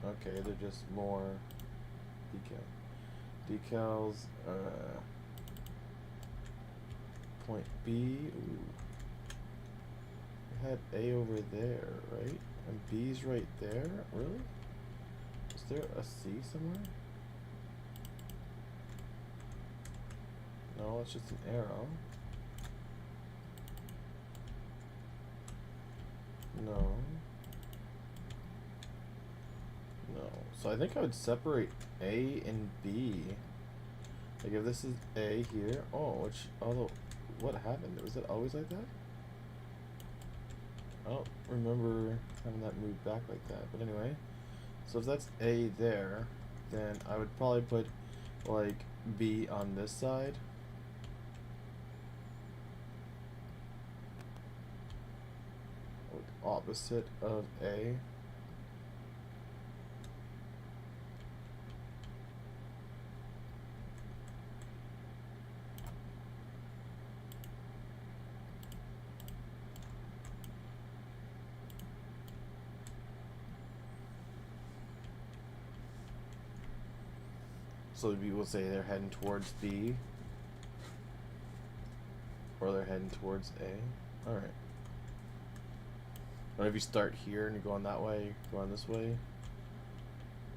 Okay, they're just more decals. Point B, ooh. We had A over there, right? And B's right there? Really? Is there a C somewhere? No, it's just an arrow. No. No. So I think I would separate A and B. Like if this is A here, although, what happened? Was it always like that? I don't remember having that moved back like that, but anyway. So if that's A there, then I would probably put like B on this side. Like opposite of A. So people say they're heading towards B, or they're heading towards A. Alright. But if you start here and you're going that way, going this way,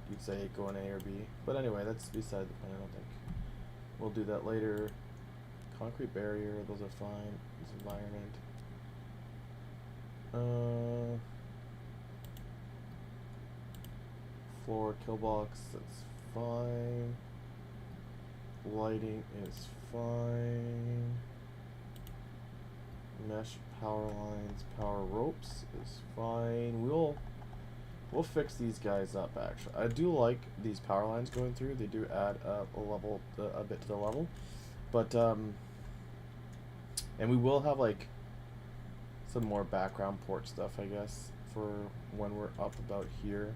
you'd say going A or B. But anyway, that's beside the point, I don't think. We'll do that later. Concrete barrier, those are fine. This environment. Floor kill box, that's fine. Lighting is fine. Mesh power lines, power ropes is fine. We'll fix these guys up. Actually, I do like these power lines going through. They do add a level, a bit to the level, but and we will have like some more background port stuff, I guess, for when we're up about here.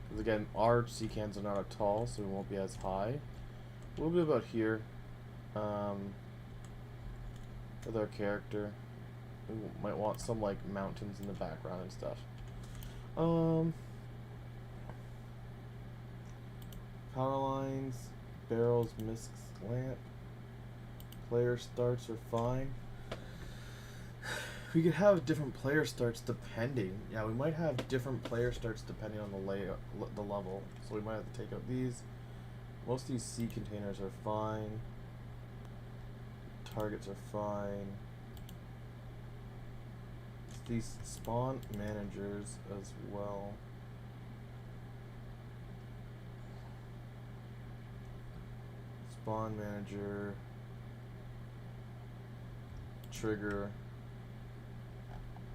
Because again, our C-cans are not as tall, so we won't be as high. We'll be about here with our character. We might want some like mountains in the background and stuff. Power lines, barrels, misks, lamp. Player starts are fine. We could have different player starts depending. Yeah, we might have different player starts depending on the layout, the level. So we might have to take out these. Most of these C containers are fine. Targets are fine. These spawn managers as well. Spawn manager. Trigger.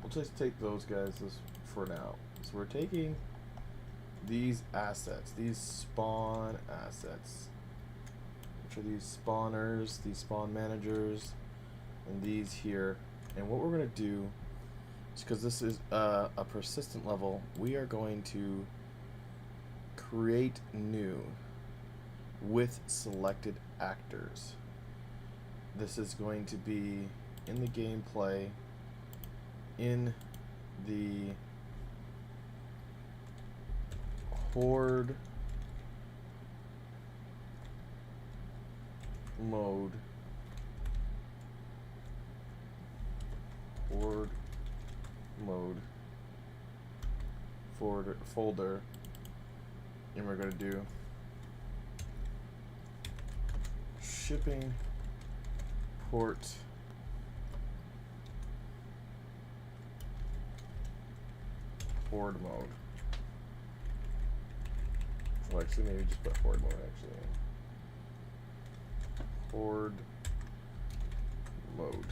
We'll just take those guys for now. So we're taking these assets, these spawn assets, which are these spawners, these spawn managers, and these here. And what we're going to do is, because this is a persistent level, we are going to create new with selected actors. This is going to be in the gameplay, in the Horde mode, horde mode, folder, and we're going to do shipping port horde mode. Well, actually, maybe just put horde mode, actually. Horde mode.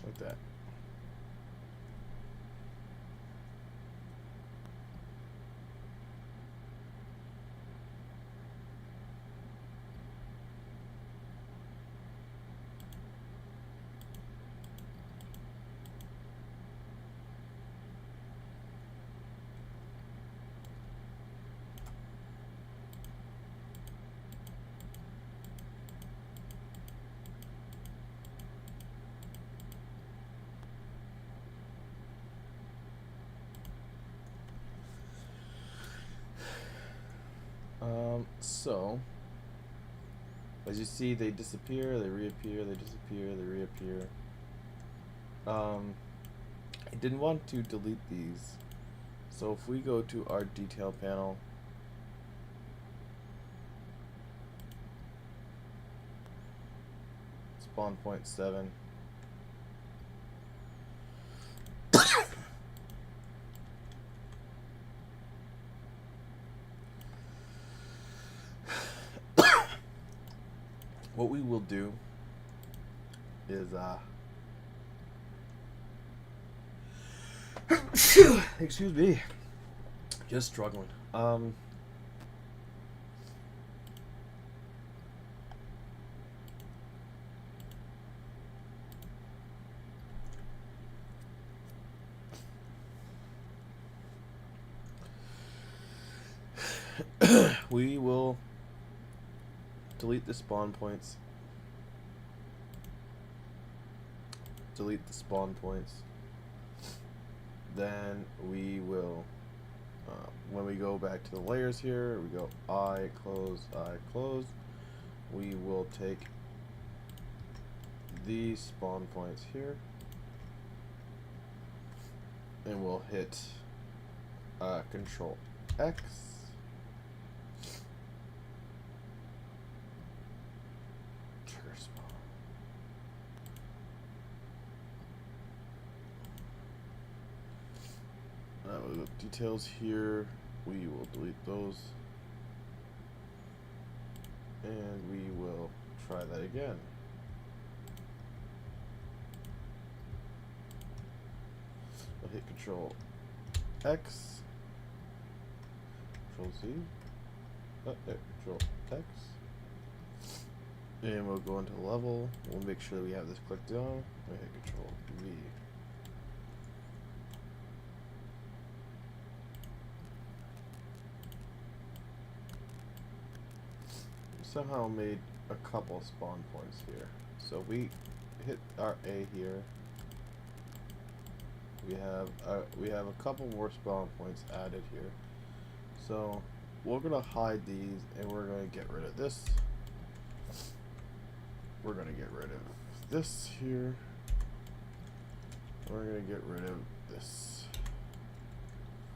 Like that. So, as you see, they disappear, they reappear, they disappear, they reappear. I didn't want to delete these, so if we go to our detail panel, spawn point 7, what we will do is excuse me, just struggling. We will delete the spawn points. Delete the spawn points. Then we will, when we go back to the layers here, we go I close. We will take these spawn points here, and we'll hit Control X. Details here, we will delete those, and we will try that again. We'll hit Control X, Control Z, Control X, and we'll go into level. We'll make sure that we have this clicked on. We'll hit Control V. Somehow made a couple spawn points here. So we hit our A here. We have a couple more spawn points added here. So we're gonna hide these, and we're gonna get rid of this. We're gonna get rid of this here. We're gonna get rid of this.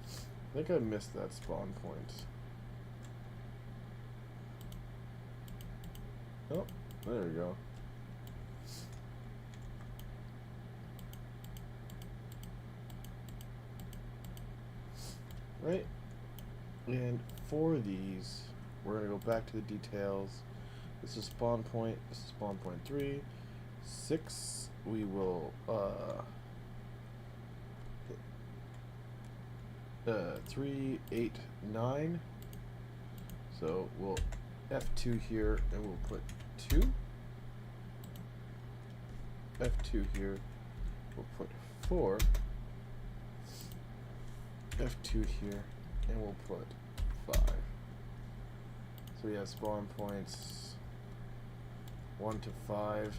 I think I missed that spawn point. Oh, there we go. Right, and for these, we're going to go back to the details. This is spawn point, this is spawn point 3. 6, we will, 3, 8, 9. So we'll F2 here, and we'll put 2. F2 here, we'll put 4. F2 here, and we'll put 5. So we have spawn points 1 to 5.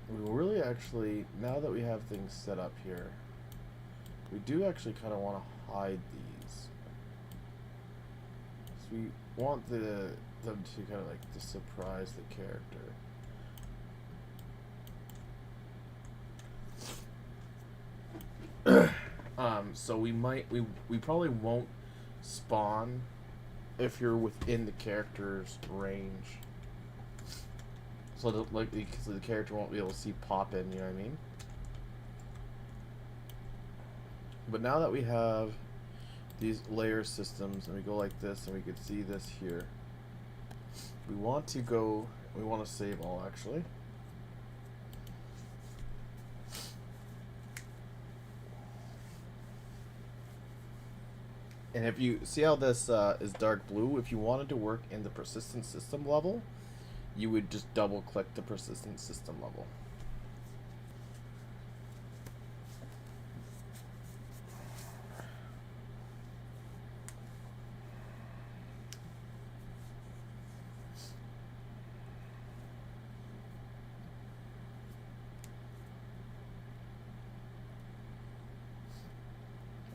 we will really actually, now that we have things set up here, we do actually kind of want to hide these. So we want them to kind of like to surprise the character. So we probably won't spawn if you're within the character's range. So the character won't be able to see pop in, you know what I mean? But now that we have these layer systems and we go like this and we can see this here, we want to save all actually. And if you see how this is dark blue, if you wanted to work in the persistent system level, you would just double click the persistent system level.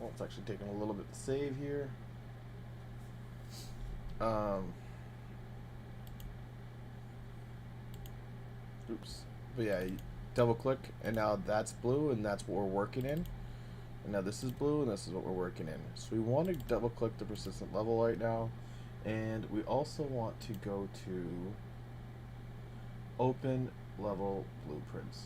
Well, it's actually taking a little bit to save here. Oops. But yeah, you double click, and now that's blue, and that's what we're working in. And now this is blue, and this is what we're working in. So we want to double click the persistent level right now, and we also want to go to open level blueprints.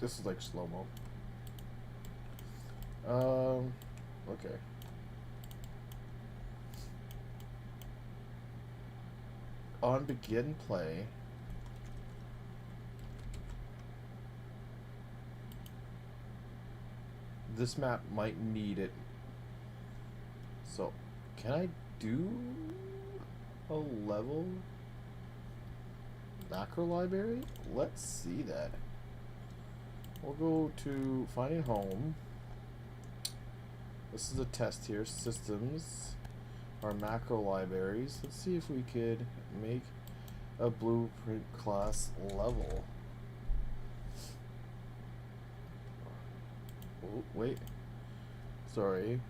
This is like slow-mo. Okay. On begin play, this map might need it. So, can I do a level macro library? Let's see that. We'll go to finding home. This is a test here. Systems, our macro libraries. Let's see if we could make a blueprint class level. Oh, wait. Sorry.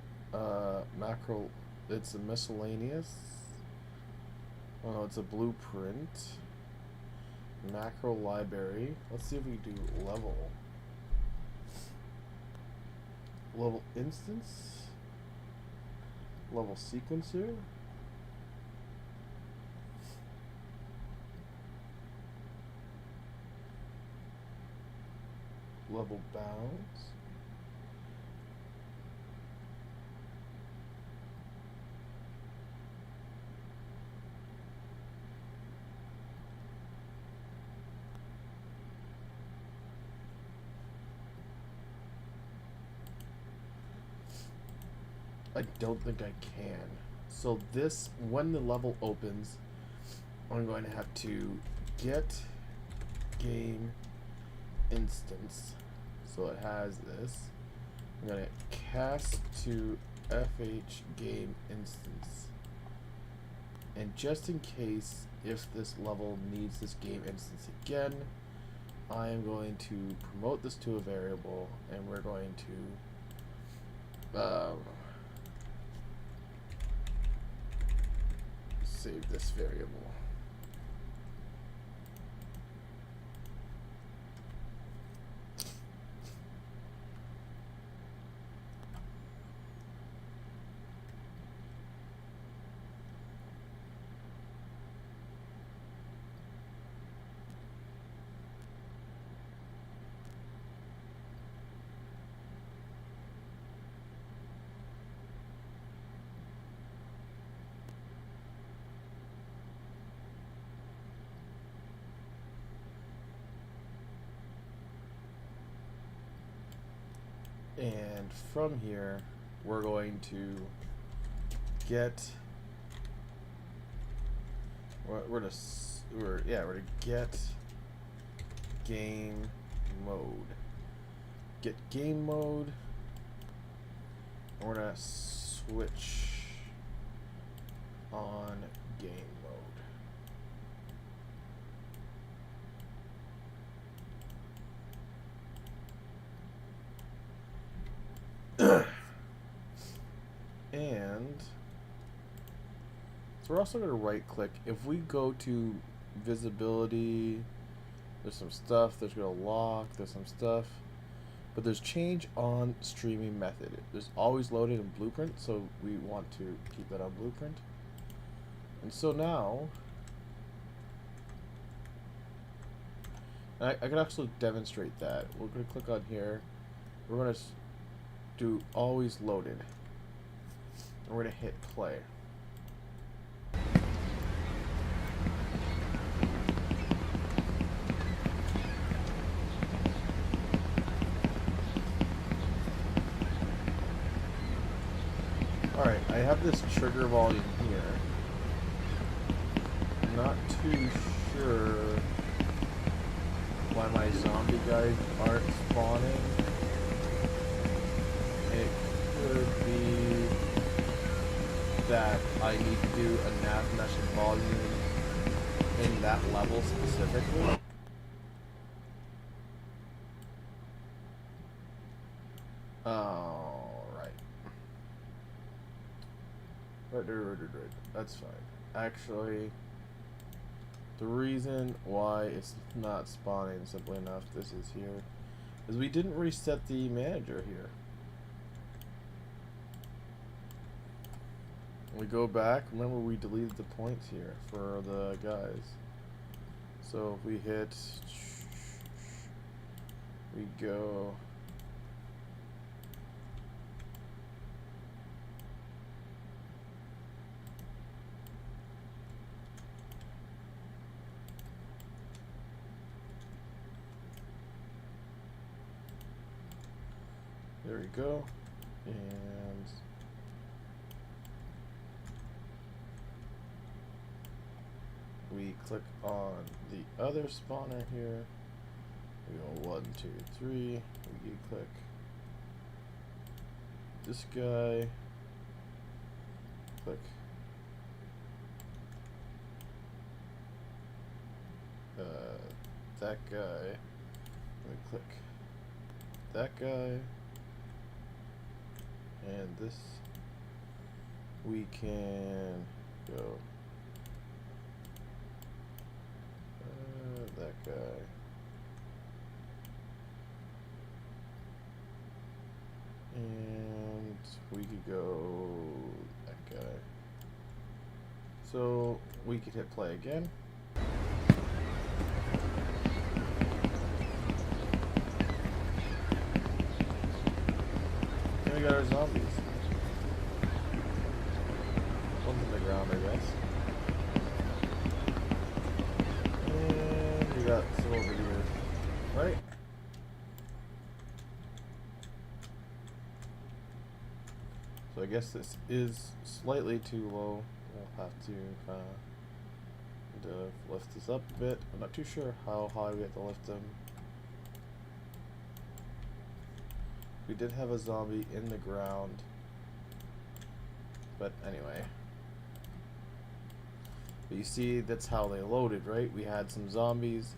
Macro. It's a miscellaneous. Oh no, it's a blueprint. Macro library. Let's see if we do level. Level instance, level sequencer, level bounds, I don't think I can. So this, when the level opens, I'm going to have to get game instance. So it has this. I'm going to cast to FH game instance. And just in case if this level needs this game instance again, I am going to promote this to a variable, and we're going to save this variable. And from here, we're going to get. We're to get game mode. get game mode. And we're gonna switch on game mode. And so we're also going to right click. If we go to visibility, there's some stuff. There's going to lock. There's some stuff. But there's change on streaming method. There's always loaded in blueprint, so we want to keep that on blueprint. And so now, I can actually demonstrate that. We're going to click on here. We're going to do always loaded. And we're going to hit play. Alright, I have this trigger volume here. I'm not too sure why my zombie guys aren't spawning. It could be that I need to do a nav mesh volume in that level specifically. Alright. Right. That's fine. Actually, the reason why it's not spawning simply enough, this is here, is we didn't reset the manager here. We go back, remember we deleted the points here for the guys. So if we hit, we go, there we go, and we click on the other spawner here. We go 1, 2, 3. We click this guy. Click that guy. We click that guy. And this we can go that guy. And we could go that guy. So we could hit play again. And we got our zombies. One's on the ground, I guess. And we got some over here. Right? So I guess this is slightly too low. We'll have to lift this up a bit. I'm not too sure how high we have to lift them. We did have a zombie in the ground. But anyway. But you see, that's how they loaded, right? We had some zombies.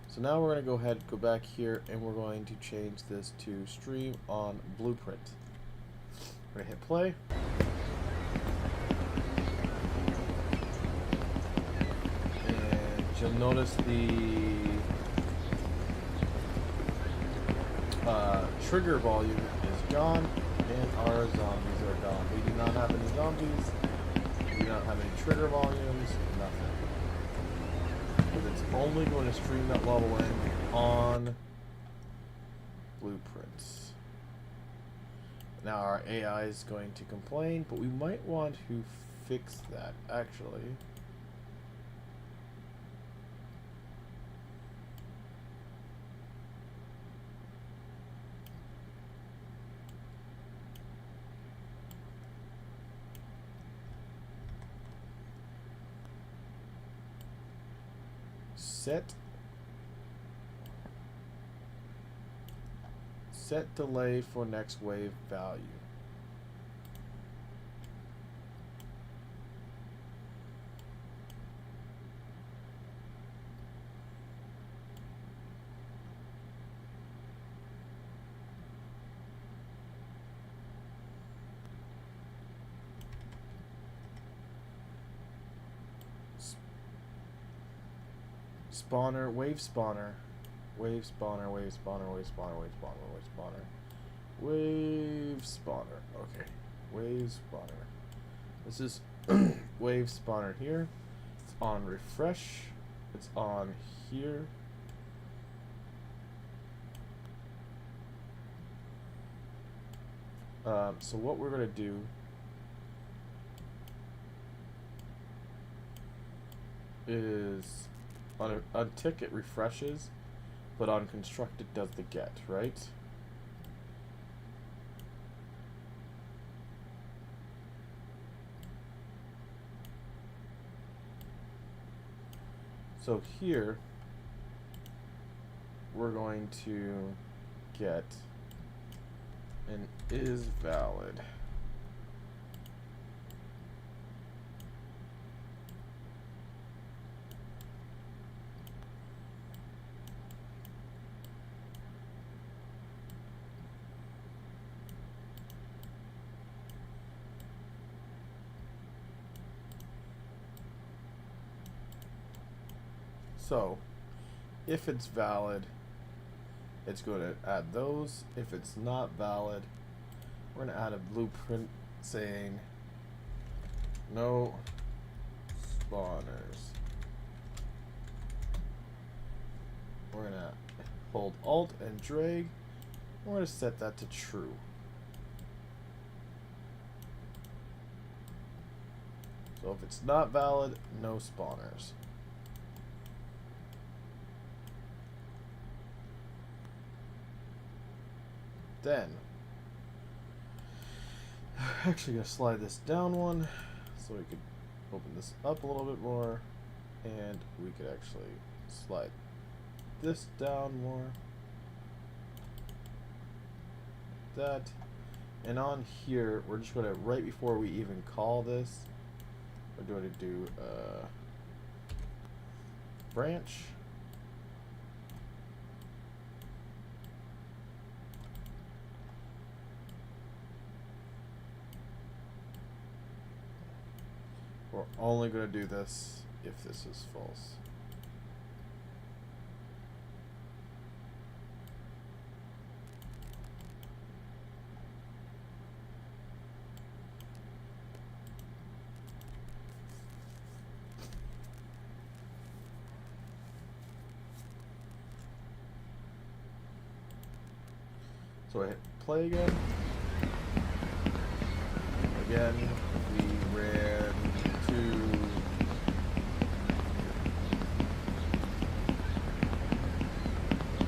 So now we're going to go ahead, go back here, and we're going to change this to stream on blueprint. We're going to hit play. And you'll notice the trigger volume is gone, and our zombies are gone. We do not have any zombies. We do not have any trigger volumes. Nothing. Because it's only going to stream that level in on blueprints. Now our AI is going to complain, but we might want to fix that actually. Set delay for next wave value. Spawner, wave spawner. Wave spawner, wave spawner, wave spawner, wave spawner, wave spawner. Wave spawner. Okay. Wave spawner. This is wave spawner here. It's on refresh. It's on here. So what we're going to do is on a tick it refreshes, but on construct it does the get, right? So here we're going to get an is valid. So, if it's valid, it's going to add those. If it's not valid, we're going to add a blueprint saying no spawners. We're going to hold Alt and drag. We're going to set that to true. So if it's not valid, no spawners. Then, actually gonna slide this down one so we could open this up a little bit more, and we could actually slide this down more. That, and on here we're just gonna, right before we even call this, we're going to do branch. We're only going to do this if this is false. So I hit play again. Again, we ran to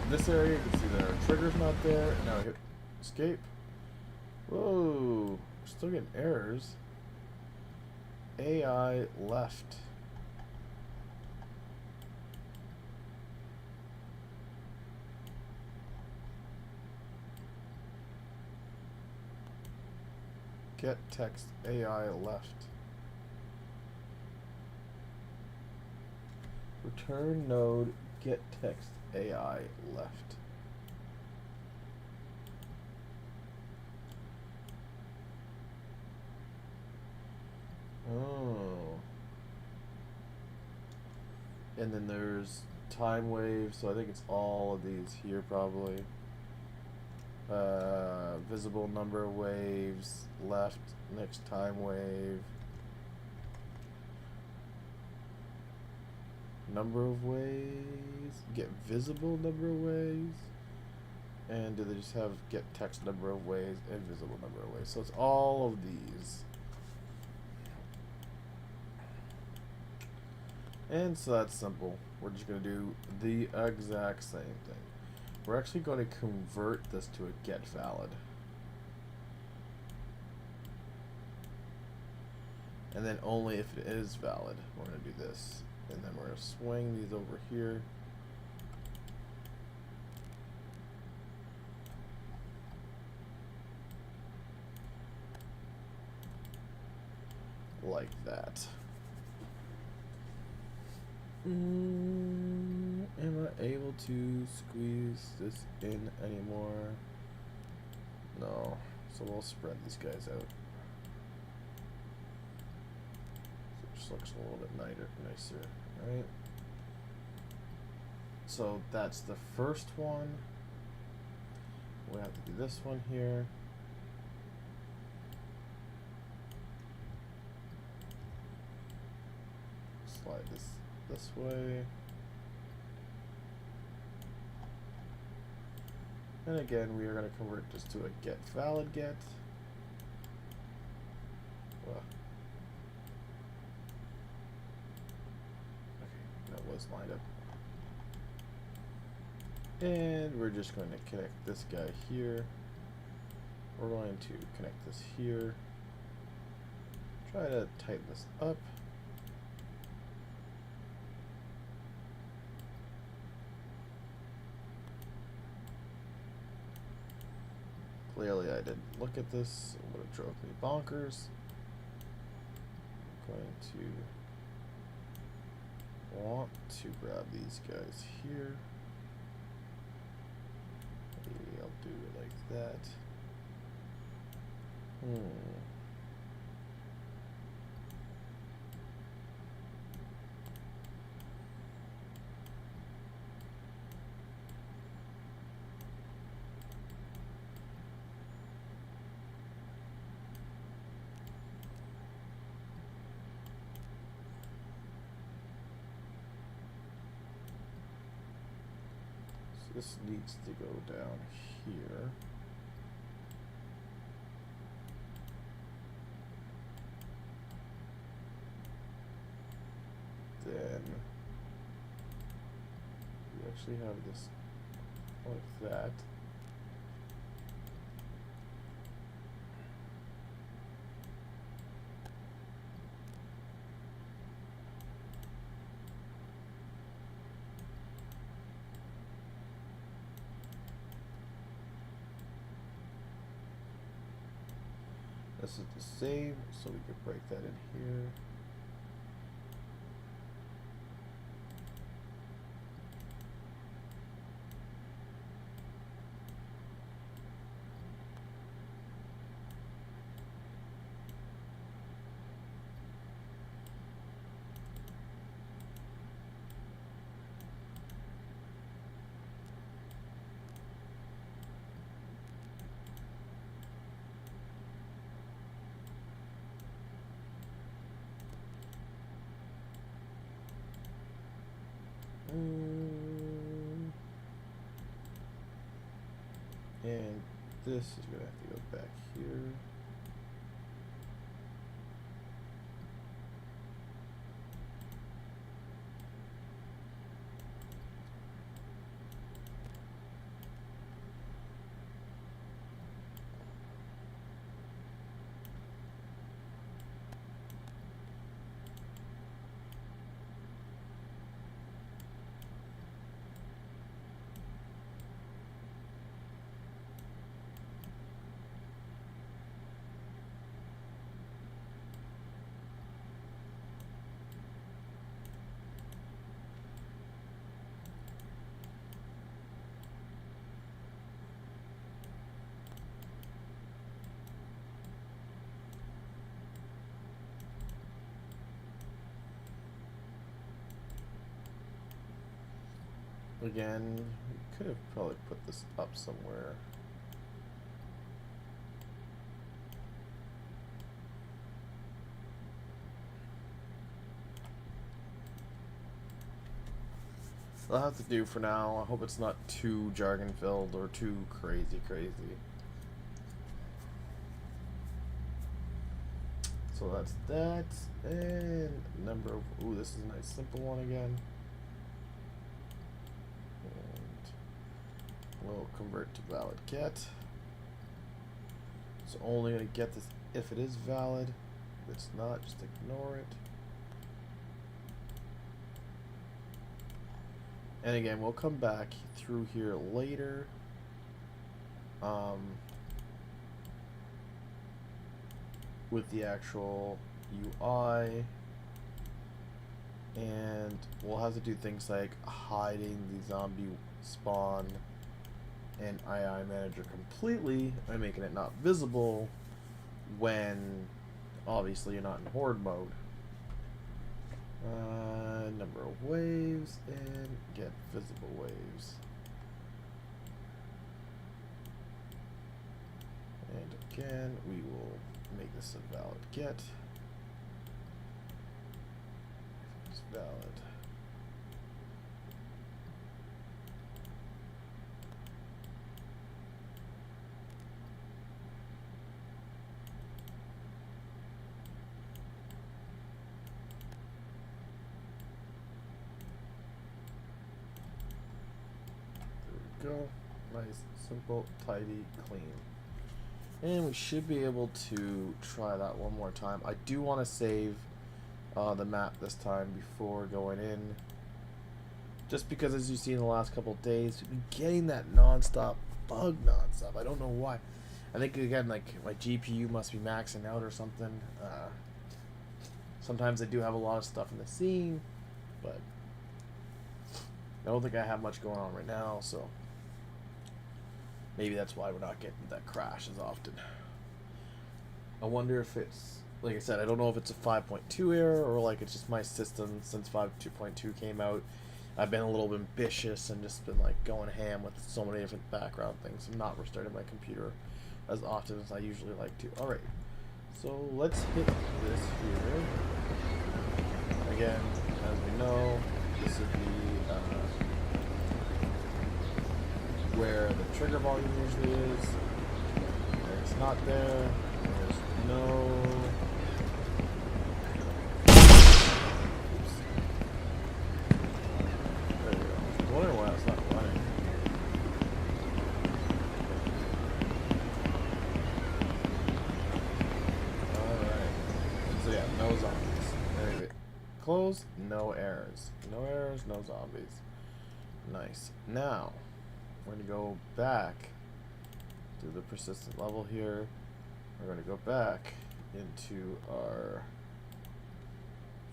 this area. You can see that our trigger's not there. Now I hit escape. Whoa, we're still getting errors. AI left. Get text AI left. Return node get text AI left. Oh. And then there's time waves, so I think it's all of these here probably. Visible number of waves left, next time wave, number of waves, get visible number of waves, and do they just have get text number of waves and visible number of waves? So it's all of these. And so that's simple. We're just going to do the exact same thing. We're actually going to convert this to a get valid. And then only if it is valid, we're going to do this. And then we're going to swing these over here. like that. Am I able to squeeze this in anymore? No. So we'll spread these guys out. So it just looks a little bit nicer, right? So that's the first one. We have to do this one here. Slide this way. And again, we are going to convert this to a get valid get. Well, okay, that was lined up. And we're just going to connect this guy here. We're going to connect this here. Try to tighten this up. Clearly I didn't look at this. It would have drove me bonkers. I'm going to want to grab these guys here. Maybe I'll do it like that. This needs to go down here. Then we actually have this like that. This is the same, so we could break that in here. And this is going to have to go back here. Again, we could have probably put this up somewhere. I'll have to do for now. I hope it's not too jargon filled or too crazy. So that's that. And number of, ooh, this is a nice simple one again. We'll convert to valid get. It's only going to get this if it is valid. If it's not, just ignore it. And again, we'll come back through here later. With the actual UI, and we'll have to do things like hiding the zombie spawn and II manager completely by making it not visible when obviously you're not in horde mode. Number of waves and get visible waves. And again, we will make this a valid get. If it's valid. There we go. Nice, simple, tidy, clean. And we should be able to try that one more time. I do want to save the map this time before going in. Just because, as you see in the last couple of days, we've been getting that non-stop bug non-stop. I don't know why. I think, again, like, my GPU must be maxing out or something. Sometimes I do have a lot of stuff in the scene, but I don't think I have much going on right now, so maybe that's why we're not getting that crash as often. I wonder if it's, like I said, I don't know if it's a 5.2 error or like it's just my system since 5.2 came out. I've been a little ambitious and just been like going ham with so many different background things. I'm not restarting my computer as often as I usually like to. Alright, so let's hit this here. Again, as we know, this is the where the trigger volume usually is. And it's not there. There's no. Oops. There we go. I'm wondering why it's not running. Alright. So yeah, no zombies. There we go. Close, no errors. No errors, no zombies. Nice. Now, we're going to go back to the persistent level here. We're going to go back into our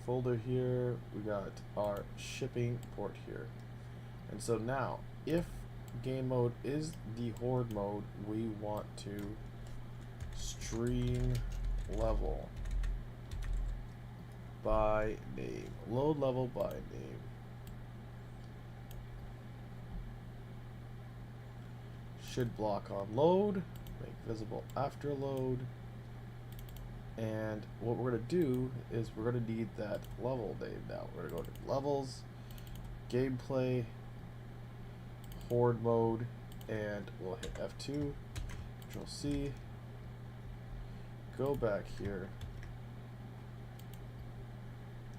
folder here. We got our shipping port here. And so now, if game mode is the horde mode, we want to stream level by name. Load level by name. Should block on load, make visible after load, and what we're going to do is we're going to need that level name now. We're going to go to levels, gameplay, horde mode, and we'll hit F2, Control C, go back here,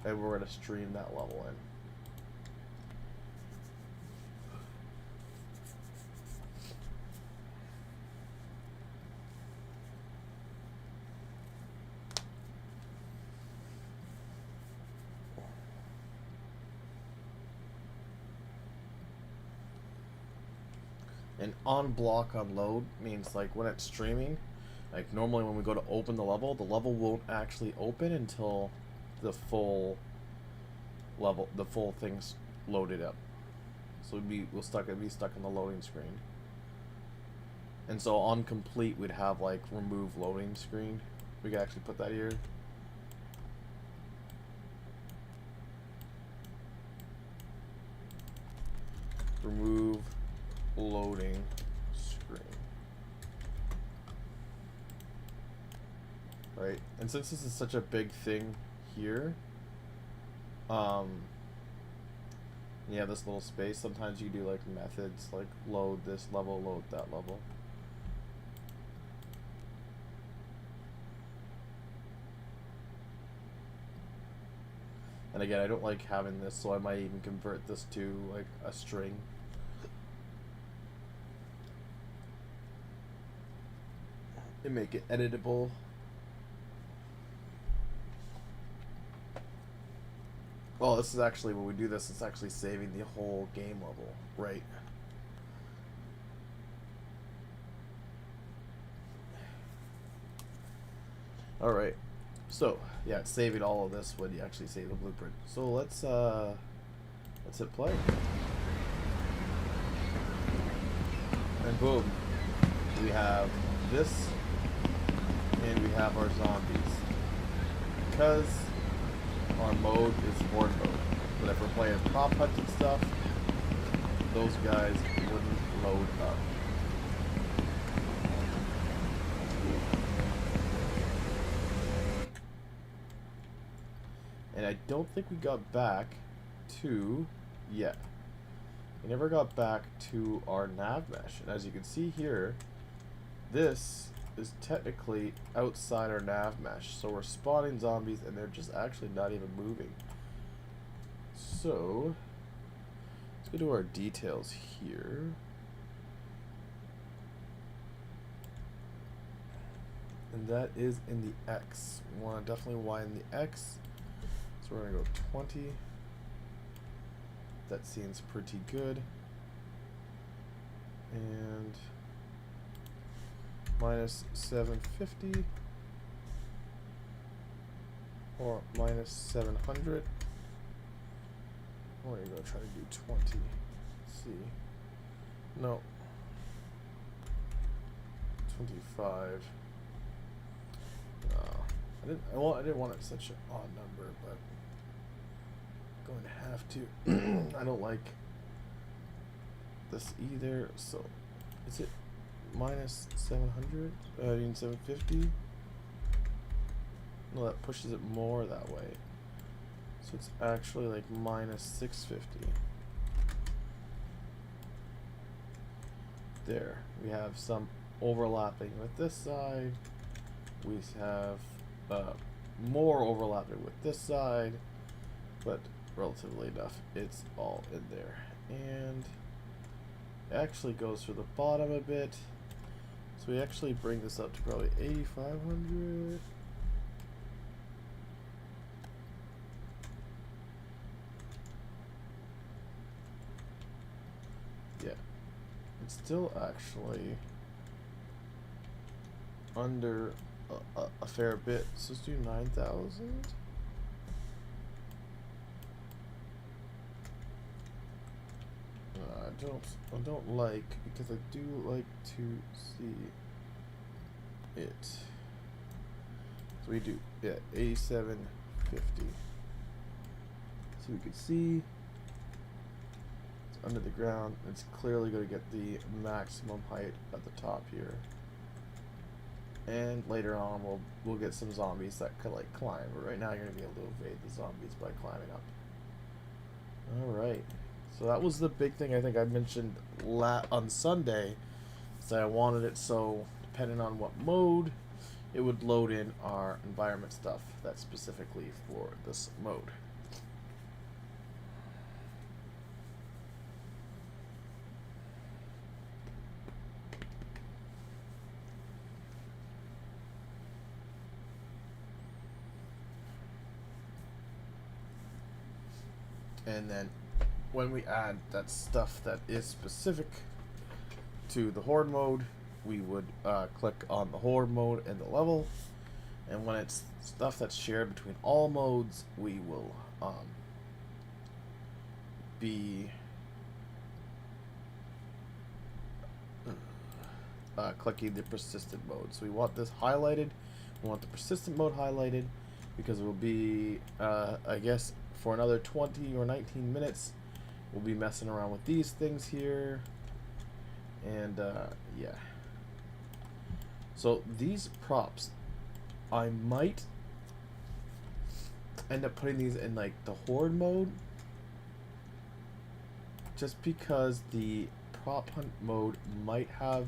and we're going to stream that level in. And on block on load means like when it's streaming, like normally when we go to open the level won't actually open until the full level, the full thing's loaded up. So it'd be stuck in the loading screen. And so on complete we'd have like remove loading screen. We could actually put that here. Remove loading screen. Right, and since this is such a big thing here, you have this little space, sometimes you do like methods like load this level, load that level. And again, I don't like having this, so I might even convert this to like a string. And make it editable. Oh, this is actually, when we do this, it's actually saving the whole game level, right? Alright, So yeah, it's saving all of this when you actually save the blueprint. So let's hit play. And boom, we have this, and we have our zombies. Because our mode is horde mode. But if we're playing prop hunt and stuff, those guys wouldn't load up. And I don't think we got back to yet. We never got back to our nav mesh. And as you can see here, this is technically outside our nav mesh. So we're spawning zombies and they're just actually not even moving. So let's go to our details here. And that is in the X. We want to definitely widen the X. So we're going to go 20. That seems pretty good. And minus 750 or minus 700. We're going to try to do 20. Let's see. No. 25. I didn't want it such an odd number, but I'm going to have to. I don't like this either. So, is it minus 700? I mean 750? No, that pushes it more that way. So it's actually like minus 650. There, we have some overlapping with this side. We have more overlapping with this side, but relatively enough. It's all in there. And it actually goes for the bottom a bit. So we actually bring this up to probably 8,500. Yeah, it's still actually under a fair bit. So let's do 9,000. I don't like, because I do like to see it. So we do, yeah, 8750. So we can see it's under the ground. It's clearly going to get the maximum height at the top here. And later on, we'll get some zombies that could like climb. But right now, you're gonna be able to evade the zombies by climbing up. All right. So that was the big thing I think I mentioned on Sunday. So I wanted it so depending on what mode, it would load in our environment stuff that's specifically for this mode. And then when we add that stuff that is specific to the horde mode, we would click on the horde mode and the level. And when it's stuff that's shared between all modes, we will be clicking the persistent mode. So we want this highlighted. We want the persistent mode highlighted because it will be, I guess, for another 20 or 19 minutes, we'll be messing around with these things here. And yeah. So these props, I might end up putting these in like the horde mode, just because the prop hunt mode might have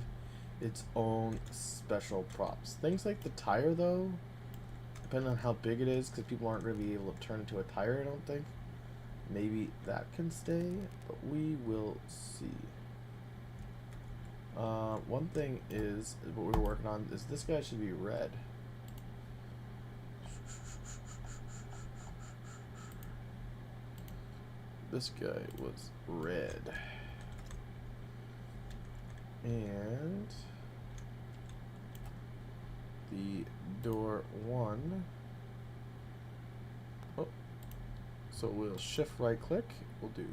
its own special props. Things like the tire though, depending on how big it is, because people aren't going to be able to turn into a tire, I don't think. Maybe that can stay, but we will see. One thing is what we were working on is this guy should be red. This guy was red. And the door 1 So we'll shift right click, we'll do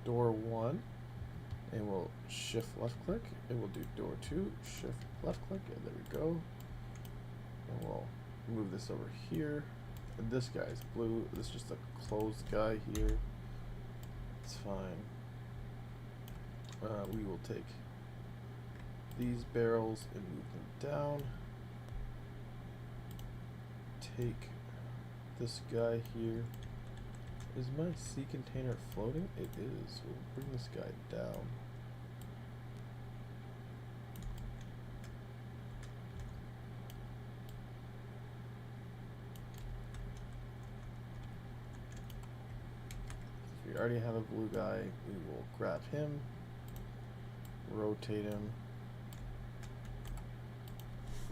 door 1, and we'll shift left click, and we'll do door 2, shift left click, and there we go. And we'll move this over here. And this guy's blue, this is just a closed guy here. It's fine. We will take these barrels and move them down. Take this guy here. Is my sea container floating? It is. We'll bring this guy down. We already have a blue guy. We will grab him, rotate him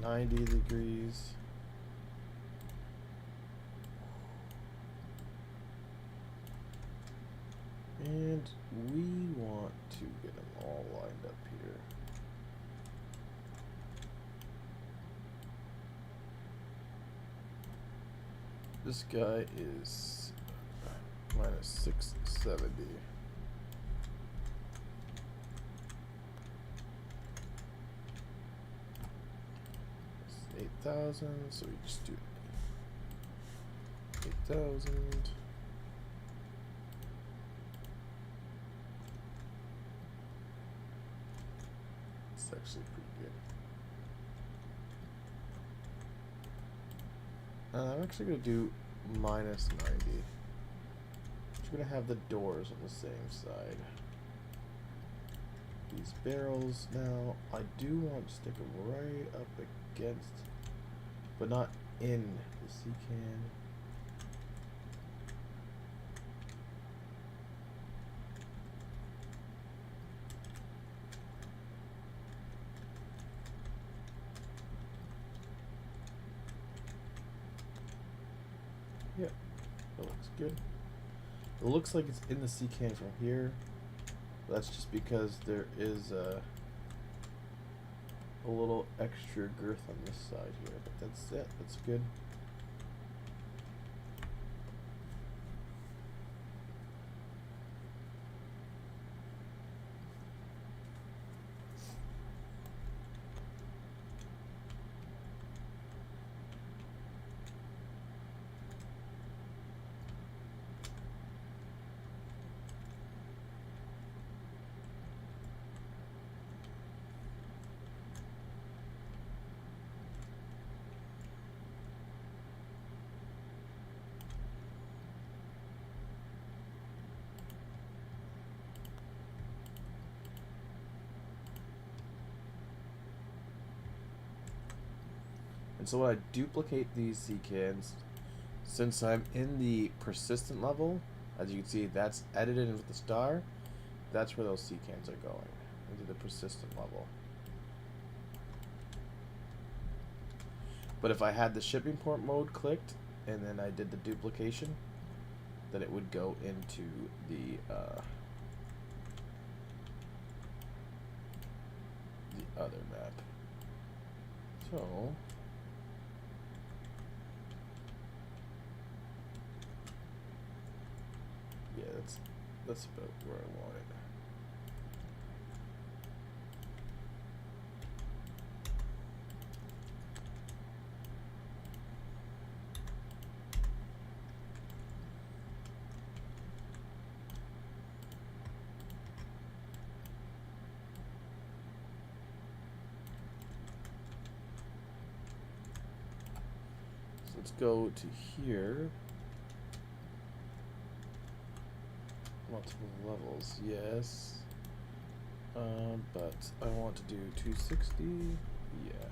90 degrees. And we want to get them all lined up here. This guy is minus 670. It's 8,000, so we just do 8,000. It's actually pretty good. I'm actually going to do minus 90. We're going to have the doors on the same side. These barrels now, I do want to stick them right up against, but not in the sea can. Yep, that looks good. It looks like it's in the sea can from here. That's just because there is a little extra girth on this side here, but that's it. That's good. And so when I duplicate these sea cans, since I'm in the persistent level, as you can see, that's edited in with the star. That's where those sea cans are going, into the persistent level. But if I had the shipping port mode clicked, and then I did the duplication, then it would go into the other map. So yeah, that's about where I want it. So let's go to here. Multiple levels, yes. But I want to do 260. Yeah.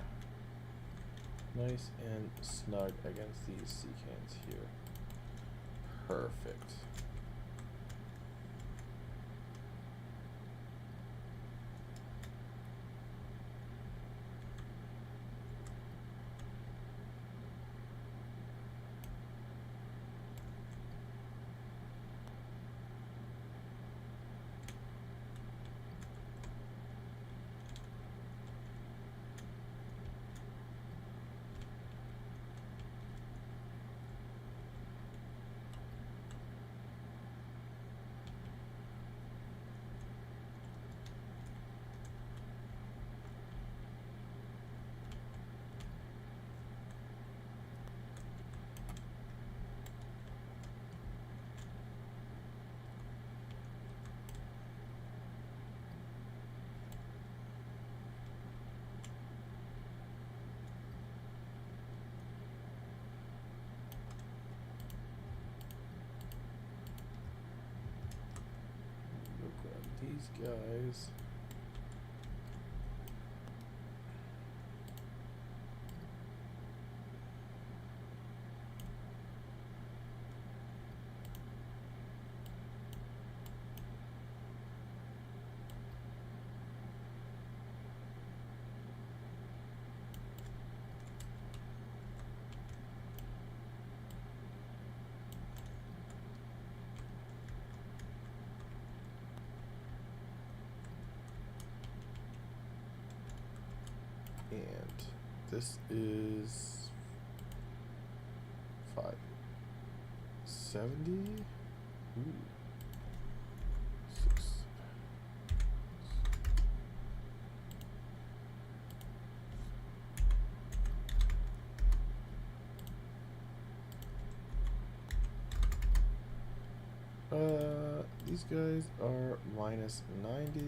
Nice and snug against these sea cans here. Perfect. these guys. And this is 570. Ooh. 6. These guys are minus 90.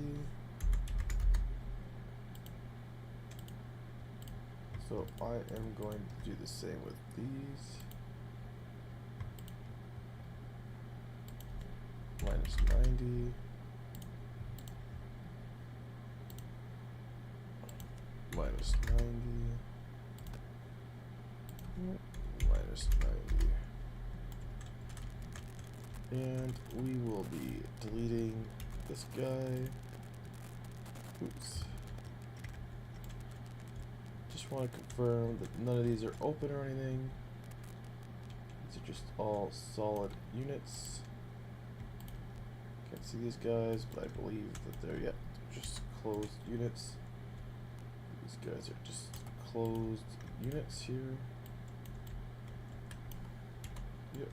So I am going to do the same with these. Minus 90. Minus 90. Minus 90. And we will be deleting this guy. Oops. Just want to confirm that none of these are open or anything. These are just all solid units. Can't see these guys, but I believe that they're just closed units. These guys are just closed units here. Yep.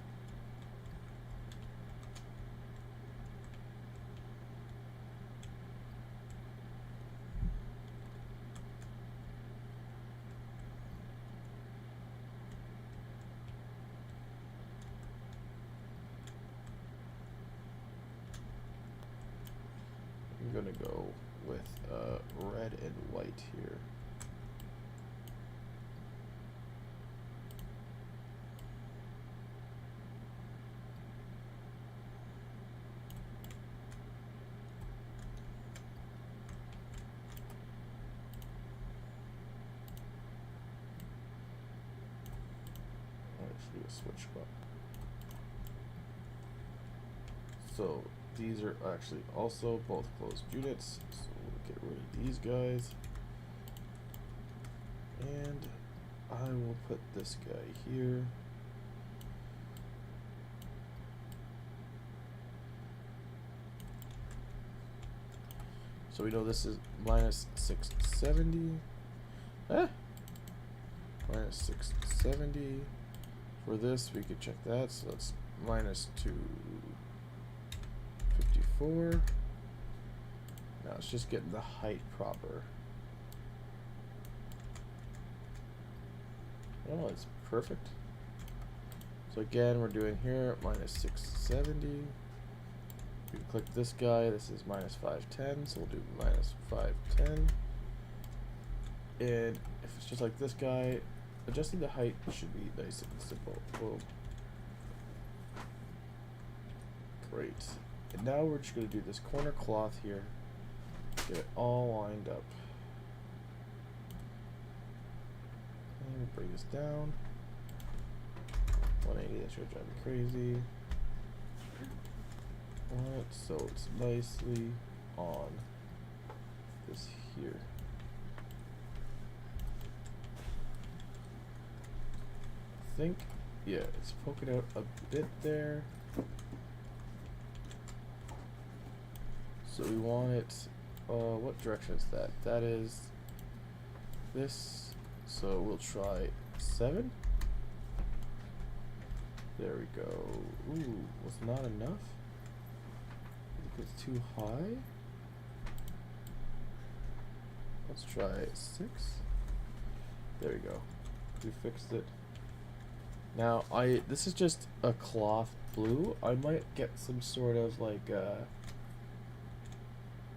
I'm gonna go with red and white here. Actually, a switch spot. So these are actually also both closed units, so we'll get rid of these guys. And I will put this guy here. So we know this is minus 670. Minus 670. For this, we could check that, so that's minus 254. Now it's just getting the height proper. Oh, it's perfect. So again, we're doing here minus 670. We can click this guy. This is minus 510, so we'll do minus 510. And if it's just like this guy, adjusting the height should be nice and simple. Boom. Great. And now we're just going to do this corner cloth here. Get it all lined up. And bring this down. 180, that should drive me crazy. Want it so it's nicely on this here. I think, yeah, it's poking out a bit there. So we want it, what direction is that? That is this, so we'll try 7. There we go. Ooh, was not enough? I think it's too high. Let's try 6. There we go. We fixed it. Now, this is just a cloth blue. I might get some sort of like,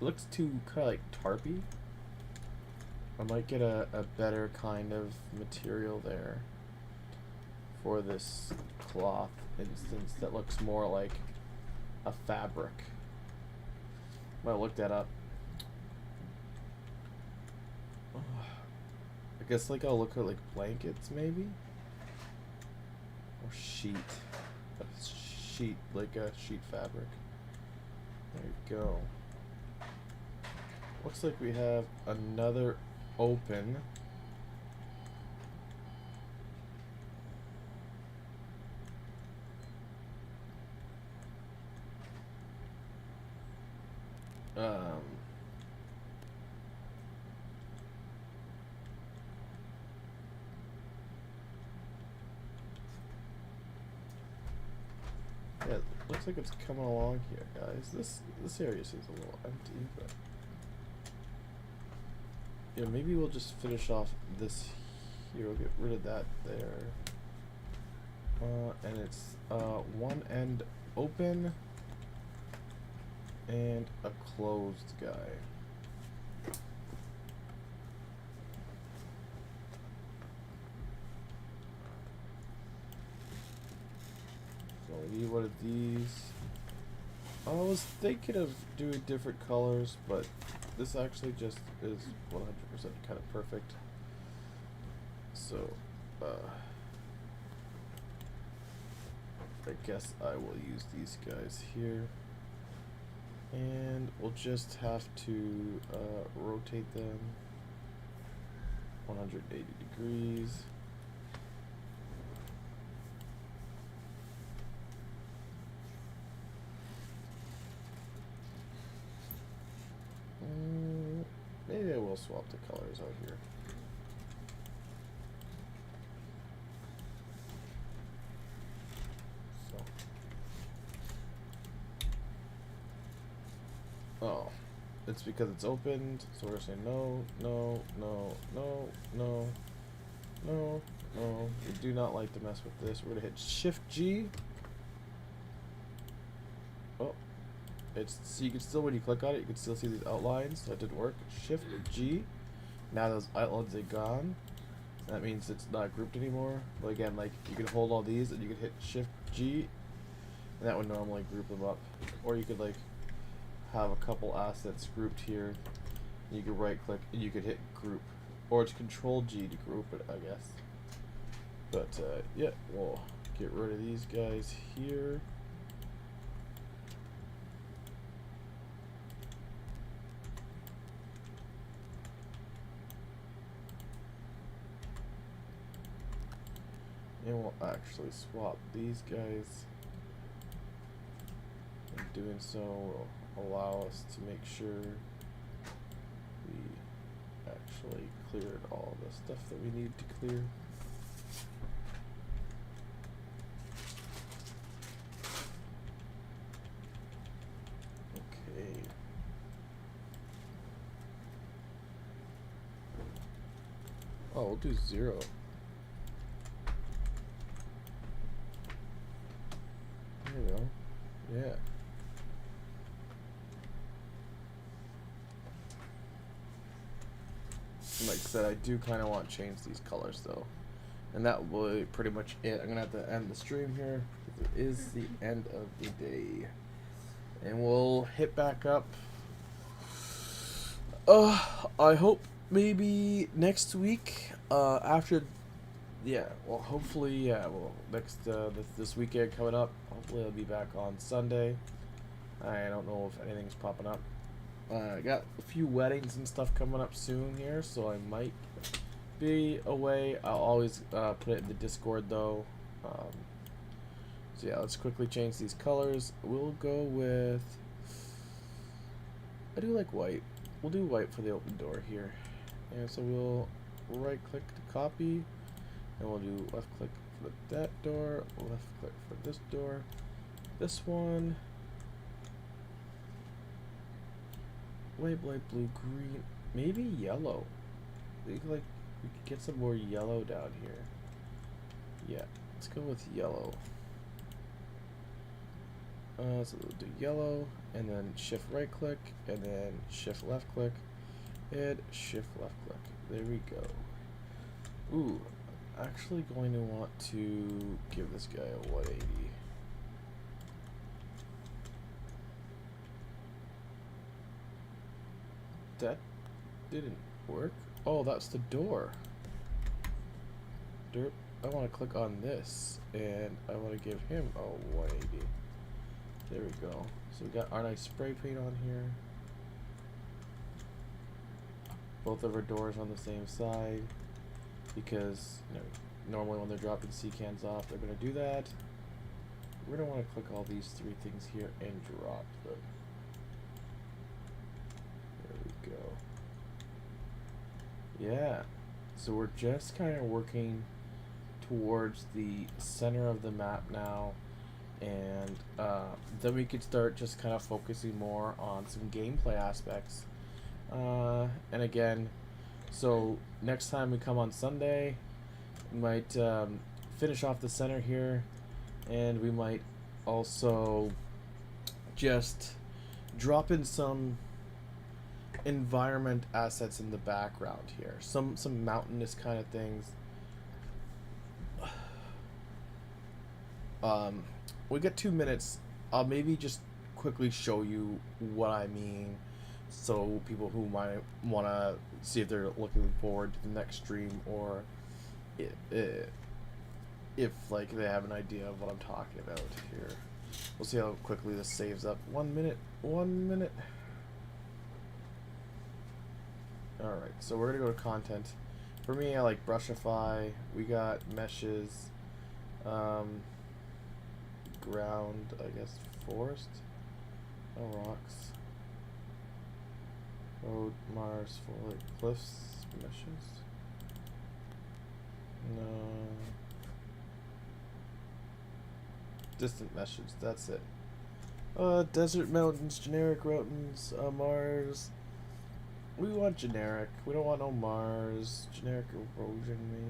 looks too kind of like tarpy. I might get a better kind of material there for this cloth instance that looks more like a fabric. Might look that up. I guess like I'll look at like blankets maybe, or sheet, a sheet like a sheet fabric. There you go. Looks like we have another open. Yeah, looks like it's coming along here, guys. This area seems a little empty, but yeah, maybe we'll just finish off this here. We'll get rid of that there. And it's one end open and a closed guy. So we need one of these. I was thinking of doing different colors, but this actually just is 100% kind of perfect. So, I guess I will use these guys here. And we'll just have to rotate them 180 degrees. Maybe I will swap the colors out here. So. Oh, it's because it's opened, so we're saying no, no, no, no, no, no, no. We do not like to mess with this. We're gonna hit Shift G. Oh, it's so you can still, when you click on it, you can still see these outlines. That didn't work. Shift G. Now those outlines are gone. That means it's not grouped anymore. But again, like you can hold all these and you can hit Shift G, and that would normally group them up. Or you could like have a couple assets grouped here. You could right click and you could hit group, or it's Control G to group it, I guess. But yeah, we'll get rid of these guys here. And we'll actually swap these guys. And doing so will allow us to make sure we actually cleared all the stuff that we need to clear. Okay. Oh, we'll do 0. There we go. Yeah. Like I said, I do kind of want to change these colors though. And that will be pretty much it. I'm going to have to end the stream here. It is the end of the day. And we'll hit back up. I hope maybe next week, after, yeah, well, hopefully, yeah, well, next, this weekend coming up, hopefully I'll be back on Sunday. I don't know if anything's popping up. I got a few weddings and stuff coming up soon here, so I might be away. I'll always put it in the Discord though. So yeah, let's quickly change these colors. We'll go with, I do like white. We'll do white for the open door here. And so we'll right click to copy, and we'll do left click for that door, left click for this door, this one. White, blue, green, maybe yellow. We could get some more yellow down here. Yeah, let's go with yellow. So we'll do yellow, and then shift right click, and then shift left click, and shift left click. There we go. Ooh, actually going to want to give this guy a 180. That didn't work. Oh, that's the door. Derp. I want to click on this, and I want to give him a 180. There we go. So we got our nice spray paint on here. Both of our doors on the same side, because normally when they're dropping sea cans off, they're going to do that. We're going to want to click all these three things here and drop them. There we go. Yeah. So we're just kind of working towards the center of the map now, and then we could start just kind of focusing more on some gameplay aspects. And again, so next time we come on Sunday, we might finish off the center here, and we might also just drop in some environment assets in the background here, some mountainous kind of things. We got 2 minutes. I'll maybe just quickly show you what I mean, so people who might want to see if they're looking forward to the next stream, or if like they have an idea of what I'm talking about here. We'll see how quickly this saves up. 1 minute. 1 minute. Alright, so we're gonna go to content. For me, I like brushify. We got meshes. Ground, I guess, forest. No rocks. Road, Mars, foliage, cliffs, meshes. No. Distant meshes, that's it. Desert mountains, generic mountains, Mars. We want generic. We don't want no Mars. Generic erosion, maybe.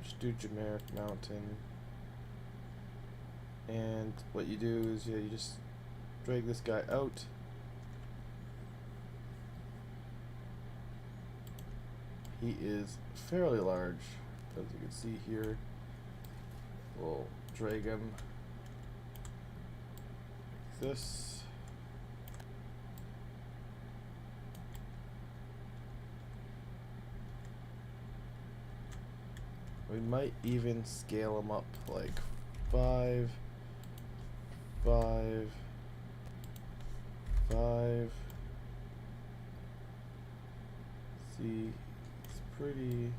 Just do generic mountain. And what you do is, yeah, you just drag this guy out. He is fairly large, as you can see here. We'll drag him like this. We might even scale him up like 5, 5, 5. See, it's pretty.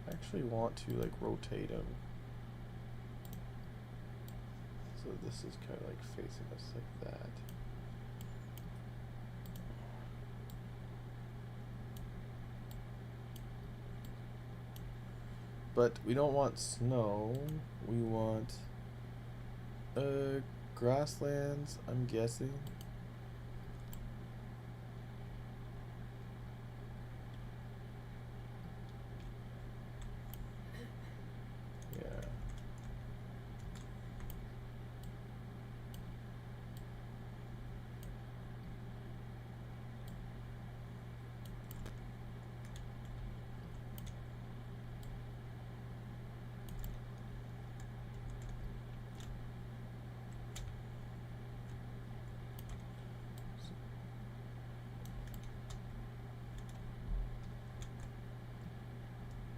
I actually want to like rotate him, so this is kind of like facing us like that. But we don't want snow. We want grasslands, I'm guessing. Yeah.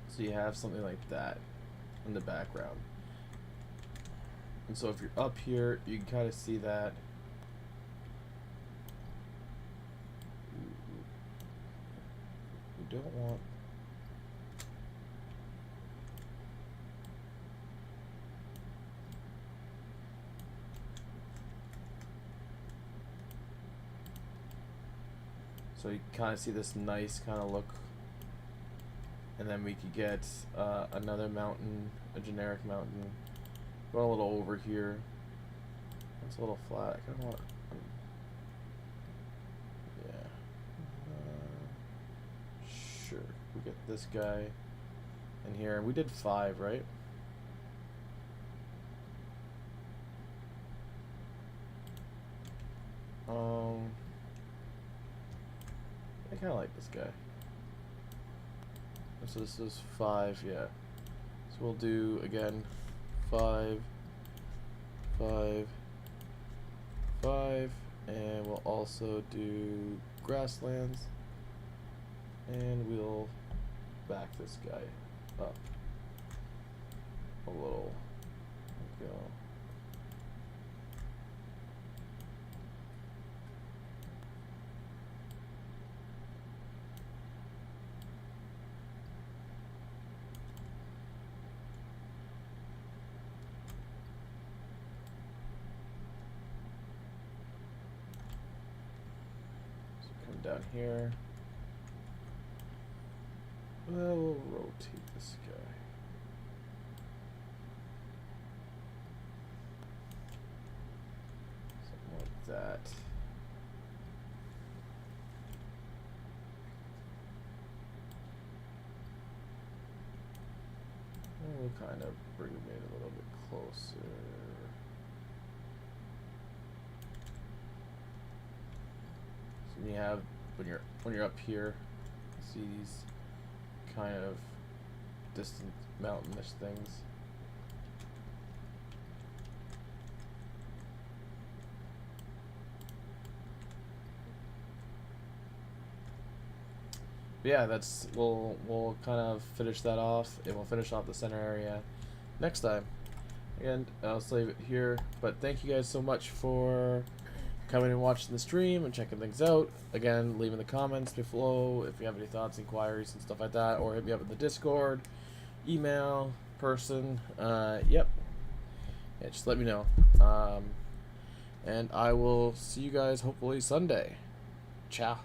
So you have something like that in the background. And so if you're up here, you can kind of see that. We don't want. So you kind of see this nice kind of look. And then we could get another mountain, a generic mountain. Going a little over here. It's a little flat. I kind of want. Yeah. Sure. We get this guy in here, and we did 5, right? I kind of like this guy. So this is 5, yeah. So we'll do again 5, 5, 5, and we'll also do grasslands, and we'll back this guy up a little. There we go. Down here. Well, we'll rotate this guy. Something like that. And we'll kind of bring him in a little bit closer. You have when you're up here, you see these kind of distant mountainous things. But yeah, we'll kind of finish that off, and we'll finish off the center area next time. Again, I'll save it here, but thank you guys so much for coming and watching the stream and checking things out. Again, leave in the comments below if you have any thoughts, inquiries, and stuff like that, or hit me up in the Discord, email, person. Yep. Yeah, just let me know. And I will see you guys hopefully Sunday. Ciao.